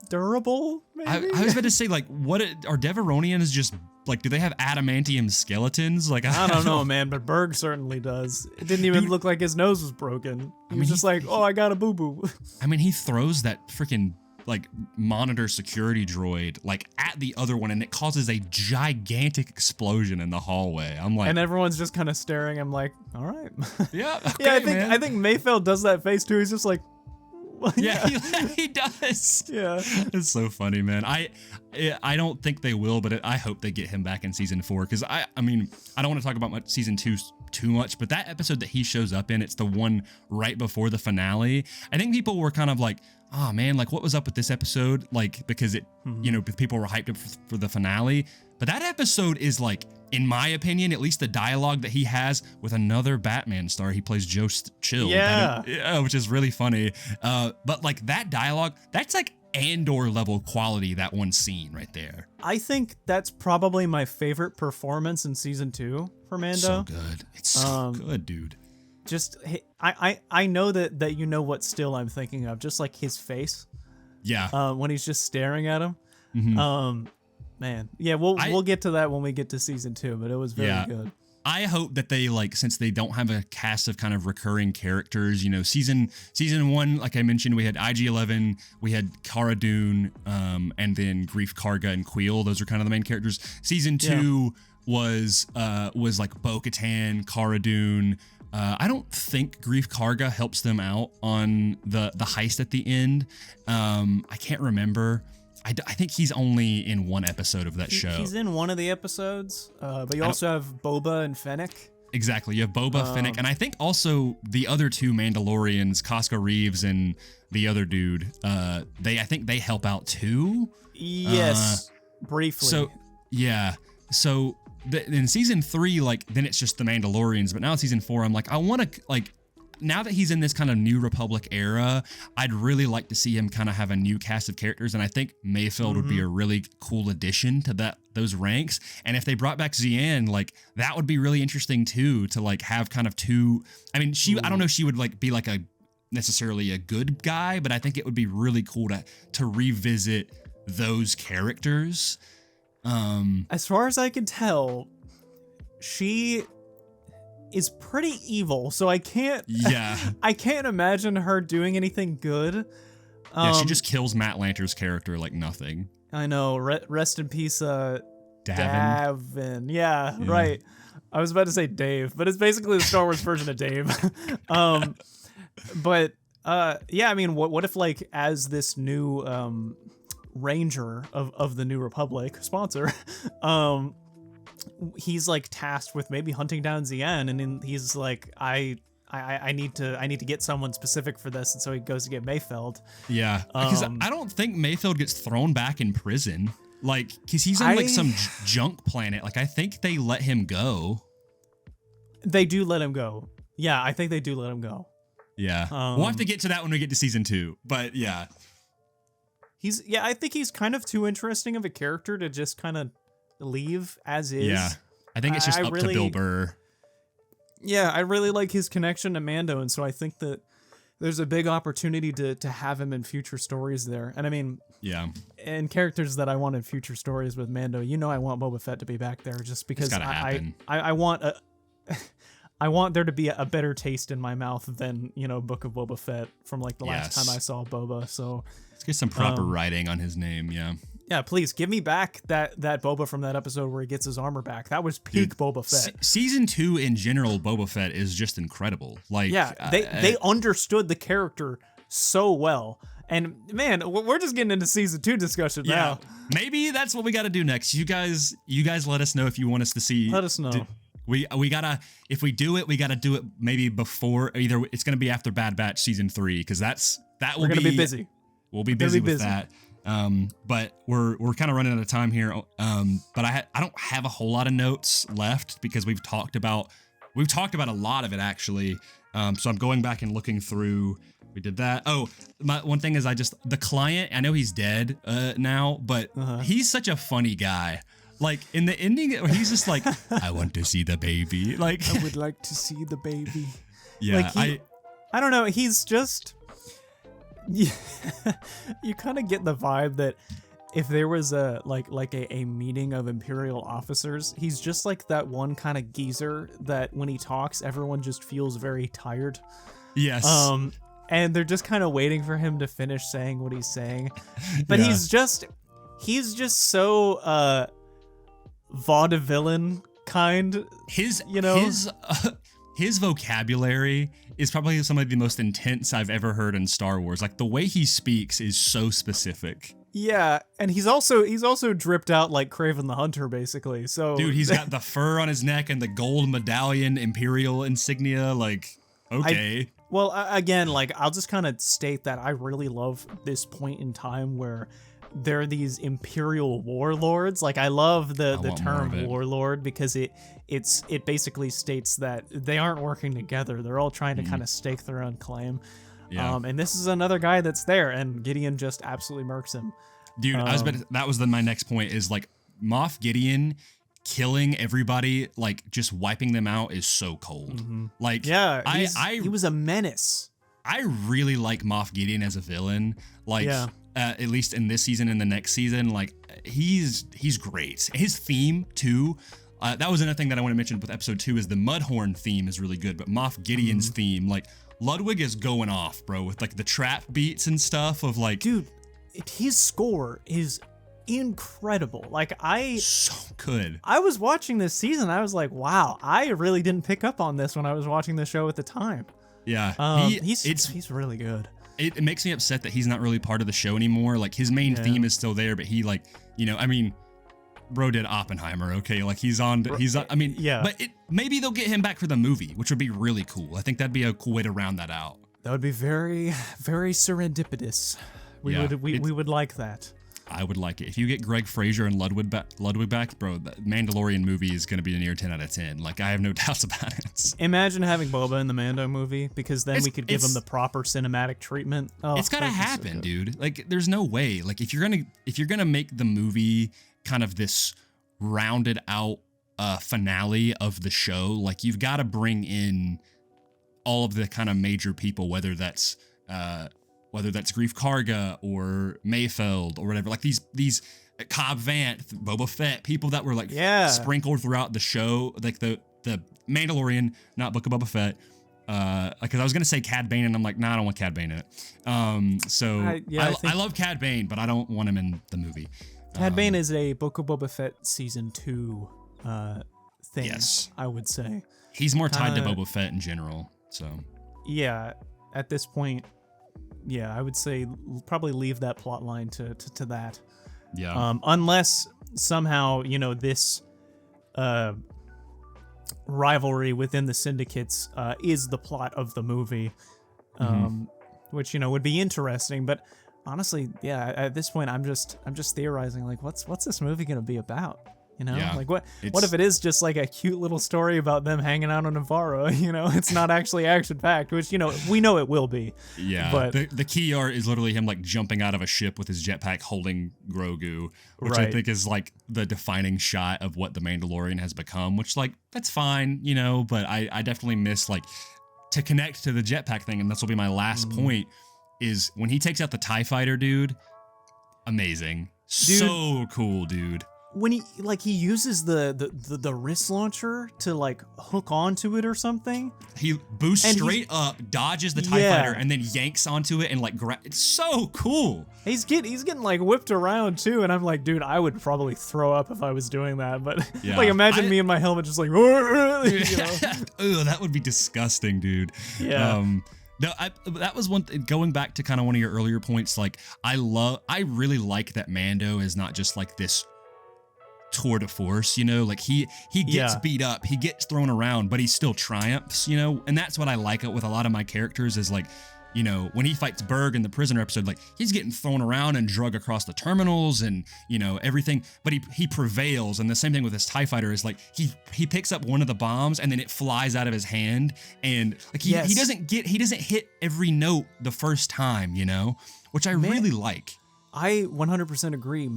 durable, maybe? I was about to say, like, what are Devaronians just, like, do they have adamantium skeletons? Like, I don't know, man, but Berg certainly does. It didn't even look like his nose was broken. He was just like, oh, I got a boo-boo. I mean, he throws that freaking, like, monitor security droid, like, at the other one, and it causes a gigantic explosion in the hallway. I'm like... And everyone's just kind of staring. I'm like, all right. Yeah, okay, I think Mayfeld does that face, too. He's just like... Yeah, he does. Yeah, it's so funny, man. I don't think they will, but I hope they get him back in season 4 because I mean, I don't want to talk about season 2 too much, but that episode that he shows up in, it's the one right before the finale. I think people were kind of like, oh man, like what was up with this episode? Like because it, people were hyped up for the finale. But that episode is like, in my opinion, at least the dialogue that he has with another Batman star. He plays Joe Chill. Yeah. Which is really funny. But like that dialogue, that's like Andor level quality, that one scene right there. I think that's probably my favorite performance in season 2 for Mando. So good. It's so good, dude. Just, I know that you know what still I'm thinking of, just like his face. Yeah. When he's just staring at him. Mm-hmm. Man, yeah, we'll get to that when we get to season 2, but it was very good. I hope that they, like, since they don't have a cast of kind of recurring characters, season 1, like I mentioned, we had IG-11, we had Cara Dune, and then Greef Karga and Queel. Those are kind of the main characters. Season 2 was like Bo-Katan, Cara Dune. I don't think Greef Karga helps them out on the heist at the end. I can't remember. I think he's only in one episode of that show. He's in one of the episodes, but you also have Boba and Fennec. Exactly, you have Boba, Fennec, and I think also the other two Mandalorians, Costco Reeves and the other dude, I think they help out too. Yes, briefly. So, yeah. So, in season 3, like, then it's just the Mandalorians, but now in season 4, I'm like, I want to, like, now that he's in this kind of New Republic era, I'd really like to see him kind of have a new cast of characters, and I think Mayfeld would be a really cool addition to those ranks. And if they brought back Xi'an, like that would be really interesting too, to like have kind of two. I mean, I don't know if she would like be like a necessarily a good guy, but I think it would be really cool to revisit those characters. As far as I can tell, she is pretty evil, so I can't imagine her doing anything good. Yeah, she just kills Matt Lanter's character like nothing. I know. Rest in peace, Davin. Yeah, right. I was about to say Dave, but it's basically the Star Wars version of Dave. But yeah, I mean, what if like as this new Ranger of the New Republic sponsor, he's like tasked with maybe hunting down Xi'an, and then he's like, I need to get someone specific for this, and so he goes to get Mayfeld. Yeah, because I don't think Mayfeld gets thrown back in prison, like because he's on like some junk planet. Like I think they let him go. They do let him go. Yeah, I think they do let him go. Yeah, we'll have to get to that when we get to season 2. But yeah, I think he's kind of too interesting of a character to just kind of leave as is. Yeah, I think it's just up to Bill Burr. Yeah, I really like his connection to Mando, and so I think that there's a big opportunity to have him in future stories there. And I mean, yeah, and characters that I want in future stories with Mando, I want Boba Fett to be back there just because I want I want there to be a better taste in my mouth than, Book of Boba Fett from like the last time I saw Boba. So let's get some proper writing on his name. Yeah. Yeah, please give me back that Boba from that episode where he gets his armor back. That was peak Boba Fett. Season 2 in general, Boba Fett is just incredible. Like, yeah, they understood the character so well. And man, we're just getting into season 2 discussion now. Maybe that's what we got to do next. You guys let us know if you want us to see. Let us know. We gotta, if we do it, we gotta do it maybe before, either it's gonna be after Bad Batch season 3, because we're gonna be busy. We'll be busy with that. But we're kind of running out of time here. But I don't have a whole lot of notes left because we've talked about a lot of it actually. So I'm going back and looking through. We did that. Oh, one thing is the client, I know he's dead now, but he's such a funny guy. Like in the ending, he's just like, I want to see the baby. Like I would like to see the baby. Yeah, like I don't know. He's just. You kind of get the vibe that if there was a meeting of Imperial officers, he's just like that one kind of geezer that when he talks, everyone just feels very tired. Yes. And they're just kind of waiting for him to finish saying what he's saying. But he's just so vaudevillain kind. His vocabulary is probably some of the most intense I've ever heard in Star Wars. Like the way he speaks is so specific. Yeah, and he's also dripped out like Kraven the Hunter, basically. So dude, he's got the fur on his neck and the gold medallion Imperial insignia. Like, okay. Well, again, like I'll just kind of state that I really love this point in time where there are these Imperial warlords. Like I love the term warlord because it basically states that they aren't working together. They're all trying to kind of stake their own claim. Yeah. And this is another guy that's there, and Gideon just absolutely murks him. Dude, that was my next point is like Moff Gideon killing everybody, like just wiping them out is so cold. Mm-hmm. Like, yeah, he was a menace. I really like Moff Gideon as a villain. Like, at least in this season and the next season, like he's great. His theme too. That was another thing that I want to mention with episode 2 is the Mudhorn theme is really good, but Moff Gideon's theme, like Ludwig is going off, bro, with like the trap beats and stuff of like, dude, his score is incredible. Like so good. I was watching this season, I was like, wow, I really didn't pick up on this when I was watching the show at the time. Yeah, he's really good. It makes me upset that he's not really part of the show anymore. Like his main theme is still there, but he like, I mean, bro did Oppenheimer, okay? Like he's on, I mean, yeah. But maybe they'll get him back for the movie, which would be really cool. I think that'd be a cool way to round that out. That would be very, very serendipitous. We would like that. I would like it. If you get Greg Fraser and Ludwig back, bro, the Mandalorian movie is going to be a near 10 out of 10. Like, I have no doubts about it. Imagine having Boba in the Mando movie, because then we could give him the proper cinematic treatment. Oh, it's got to happen, dude. Like, there's no way. Like, if you're gonna make the movie kind of this rounded out finale of the show, like, you've got to bring in all of the kind of major people, whether that's Grief Karga or Mayfeld or whatever, like these Cobb Vanth, Boba Fett, people that were like sprinkled throughout the show, like the Mandalorian, not Book of Boba Fett. Because I was gonna say Cad Bane, and I'm like, nah, I don't want Cad Bane in it. I love Cad Bane, but I don't want him in the movie. Cad Bane is a Book of Boba Fett season 2 thing. Yes, I would say he's more tied to Boba Fett in general. So yeah, at this point. Yeah, I would say probably leave that plot line to that. Yeah. Unless somehow, this rivalry within the syndicates is the plot of the movie, which would be interesting. But honestly, yeah, at this point, I'm just theorizing, like, what's this movie gonna be about? Like what if it is just like a cute little story about them hanging out on Navarro? It's not actually action packed, which we know it will be. Yeah, but the key art is literally him like jumping out of a ship with his jetpack holding Grogu, which I think is like the defining shot of what the Mandalorian has become. Which, like, that's fine, but I definitely miss, like, to connect to the jetpack thing, and this will be my last point, is when he takes out the TIE fighter, dude. Amazing, so cool, dude. When he uses the wrist launcher to like hook onto it or something. He boosts straight up, dodges the TIE fighter, and then yanks onto it and like it's so cool. He's getting like whipped around too, and I'm like, dude, I would probably throw up if I was doing that. But like, imagine me in my helmet just like, Ugh, that would be disgusting, dude. Yeah. No, that was one thing, going back to kind of one of your earlier points. Like, I really like that Mando is not just like this tour de force, like he gets beat up, he gets thrown around, but he still triumphs, and that's what I like with a lot of my characters is like, when he fights Berg in the prisoner episode, like, he's getting thrown around and drug across the terminals and everything, but he prevails. And the same thing with this TIE fighter is like he picks up one of the bombs and then it flies out of his hand, and like he doesn't hit every note the first time, which I really like. I 100% agree.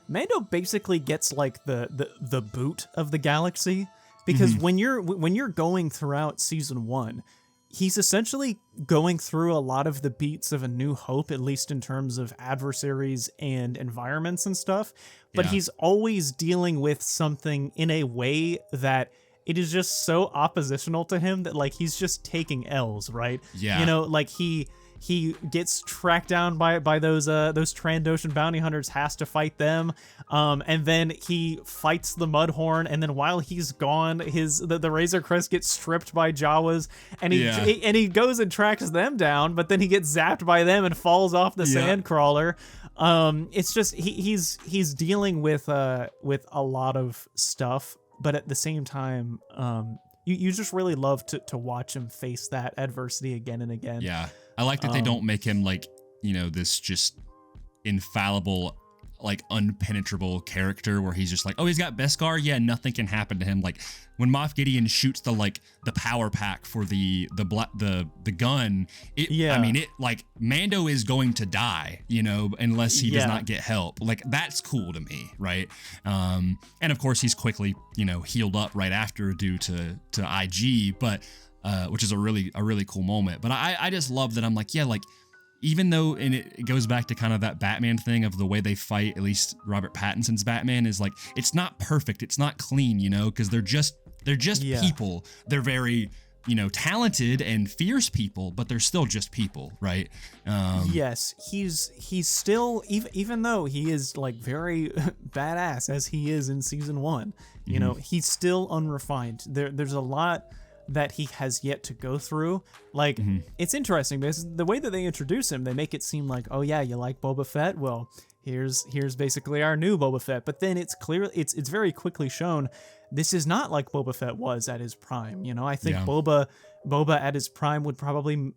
Mando basically gets like the boot of the galaxy, because when you're going throughout season 1, he's essentially going through a lot of the beats of A New Hope, at least in terms of adversaries and environments and stuff. But he's always dealing with something in a way that it is just so oppositional to him that like he's just taking L's, right? Yeah. Like he gets tracked down by those Trandoshan bounty hunters, has to fight them, and then he fights the Mudhorn, and then while he's gone, the Razor Crest gets stripped by Jawas, and he goes and tracks them down, but then he gets zapped by them and falls off the Sandcrawler. It's just he's dealing with a lot of stuff, but at the same time, you just really love to watch him face that adversity again and again. Yeah. I like that they don't make him like, this just infallible, like unpenetrable character where he's just like, oh, he's got Beskar. Yeah, nothing can happen to him. Like when Moff Gideon shoots the power pack for the gun. I mean, it like Mando is going to die, unless he does not get help. Like that's cool to me, right? And of course he's quickly, healed up right after due to IG, but. Which is a really cool moment. But I just love that I'm like, yeah, like, even though, and it goes back to kind of that Batman thing of the way they fight, at least Robert Pattinson's Batman is like, it's not perfect, it's not clean, because they're just people. They're very, talented and fierce people, but they're still just people, right? Yes, he's still, even though he is like very badass as he is in season 1, he's still unrefined. There's a lot that he has yet to go through. Like, it's interesting because the way that they introduce him, they make it seem like, oh yeah, you like Boba Fett? Well, here's basically our new Boba Fett. But then it's clear, it's very quickly shown this is not like Boba Fett was at his prime. I think Boba at his prime would probably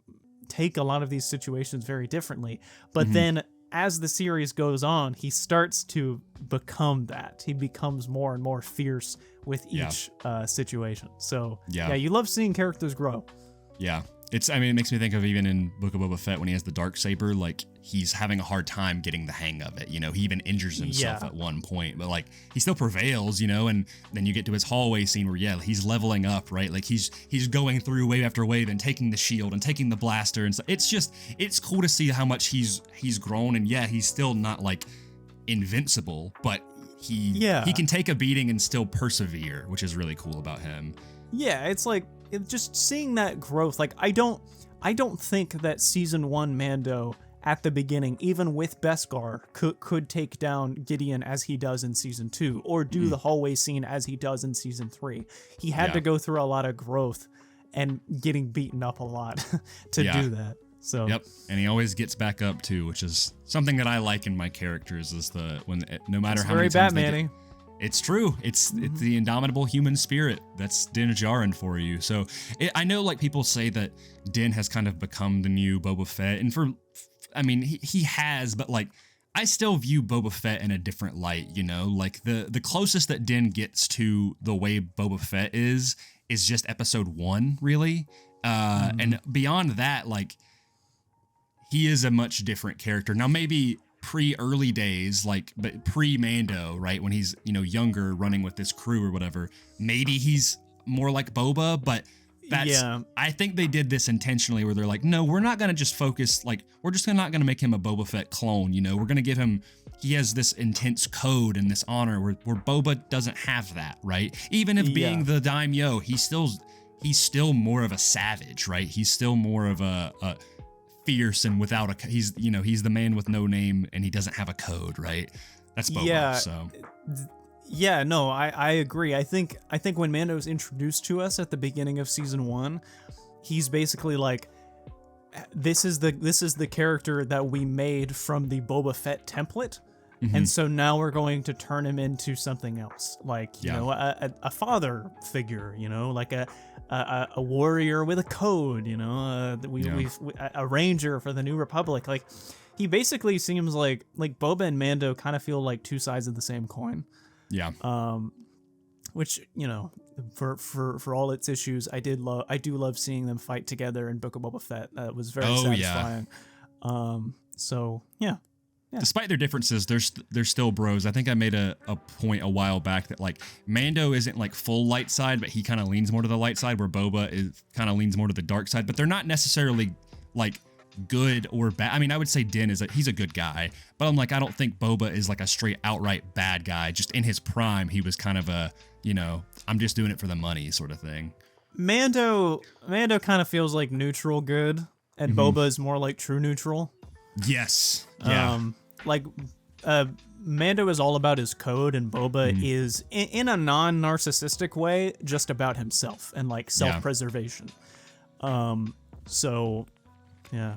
take a lot of these situations very differently. But then as the series goes on, he starts to become that. He becomes more and more fierce with each situation. So you love seeing characters grow. Yeah. It makes me think of even in Book of Boba Fett when he has the Darksaber, like he's having a hard time getting the hang of it. You know, he even injures himself at one point, but like he still prevails, you know, and then you get to his hallway scene where, he's leveling up, right? Like he's going through wave after wave and taking the shield and taking the blaster. And so it's cool to see how much he's grown. And he's still not like invincible, but he can take a beating and still persevere, which is really cool about him. Yeah, it's like just seeing that growth. Like I don't think that season 1 Mando at the beginning, even with Beskar, could take down Gideon as he does in season 2, or do the hallway scene as he does in season 3. He had to go through a lot of growth and getting beaten up a lot to do that. So and he always gets back up too, which is something that I like in my characters. Is no matter how many times Batman-y. It's true. It's the indomitable human spirit. That's Din Djarin for you. So I know like people say that Din has kind of become the new Boba Fett, and he has, but like I still view Boba Fett in a different light. You know, like the closest that Din gets to the way Boba Fett is just episode 1, really, and beyond that, like he is a much different character now. Maybe pre-early days, but pre-Mando, right? When he's, younger, running with this crew or whatever, maybe he's more like Boba, but I think they did this intentionally where they're like, no, we're not going to just focus, we're just not going to make him a Boba Fett clone, we're going to give him, he has this intense code and this honor where Boba doesn't have that, right? Even if being the daimyo, he's still more of a savage, right? He's still more of a fierce and without he's the man with no name and he doesn't have a code, right? That's Boba. I agree. I think when Mando's introduced to us at the beginning of season 1, he's basically like, this is the character that we made from the Boba Fett template. And so now we're going to turn him into something else, like a father figure, like a warrior with a code, a ranger for the New Republic. Like he basically seems like Boba and Mando kind of feel like two sides of the same coin. Yeah. Which for all its issues, I do love seeing them fight together in Book of Boba Fett. That was very satisfying. So yeah. Yeah. Despite their differences, they're still bros. I think I made a point a while back that like Mando isn't like full light side, but he kind of leans more to the light side, where Boba kind of leans more to the dark side. But they're not necessarily like good or bad. I mean, I would say Din he's a good guy, but I don't think Boba is like a straight outright bad guy. Just in his prime, he was kind of a I'm just doing it for the money sort of thing. Mando kind of feels like neutral good, and Boba is more like true neutral. Yes. Yeah. Mando is all about his code, and Boba is in a non-narcissistic way just about himself and like self-preservation. So yeah.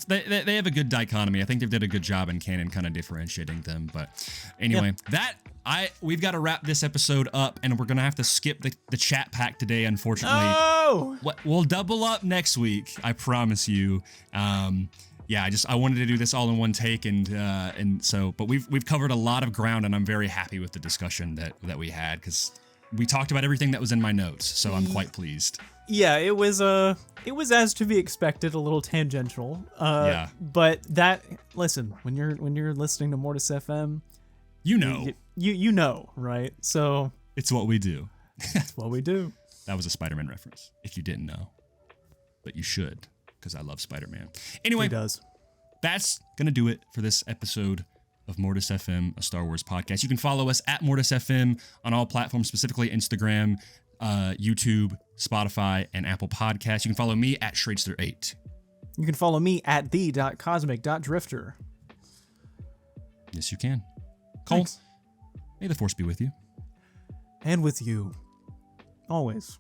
They have a good dichotomy. I think they did a good job in canon kind of differentiating them. But anyway, we've got to wrap this episode up, and we're gonna have to skip the chat pack today, unfortunately. Oh! We'll double up next week, I promise you. I wanted to do this all in one take, but we've covered a lot of ground, and I'm very happy with the discussion that we had, because we talked about everything that was in my notes, so I'm quite pleased. Yeah, it was as to be expected, a little tangential. But listen, when you're listening to Mortis FM, you know, right? So it's what we do. It's what we do. That was a Spider-Man reference, if you didn't know, but you should, because I love Spider-Man. Anyway, he does. That's gonna do it for this episode of Mortis FM, a Star Wars podcast. You can follow us at Mortis FM on all platforms, specifically Instagram, YouTube, Spotify, and Apple Podcasts. You can follow me at Schradester8. You can follow me at the.cosmic.drifter. Yes, you can. Cole, may the Force be with you. And with you. Always.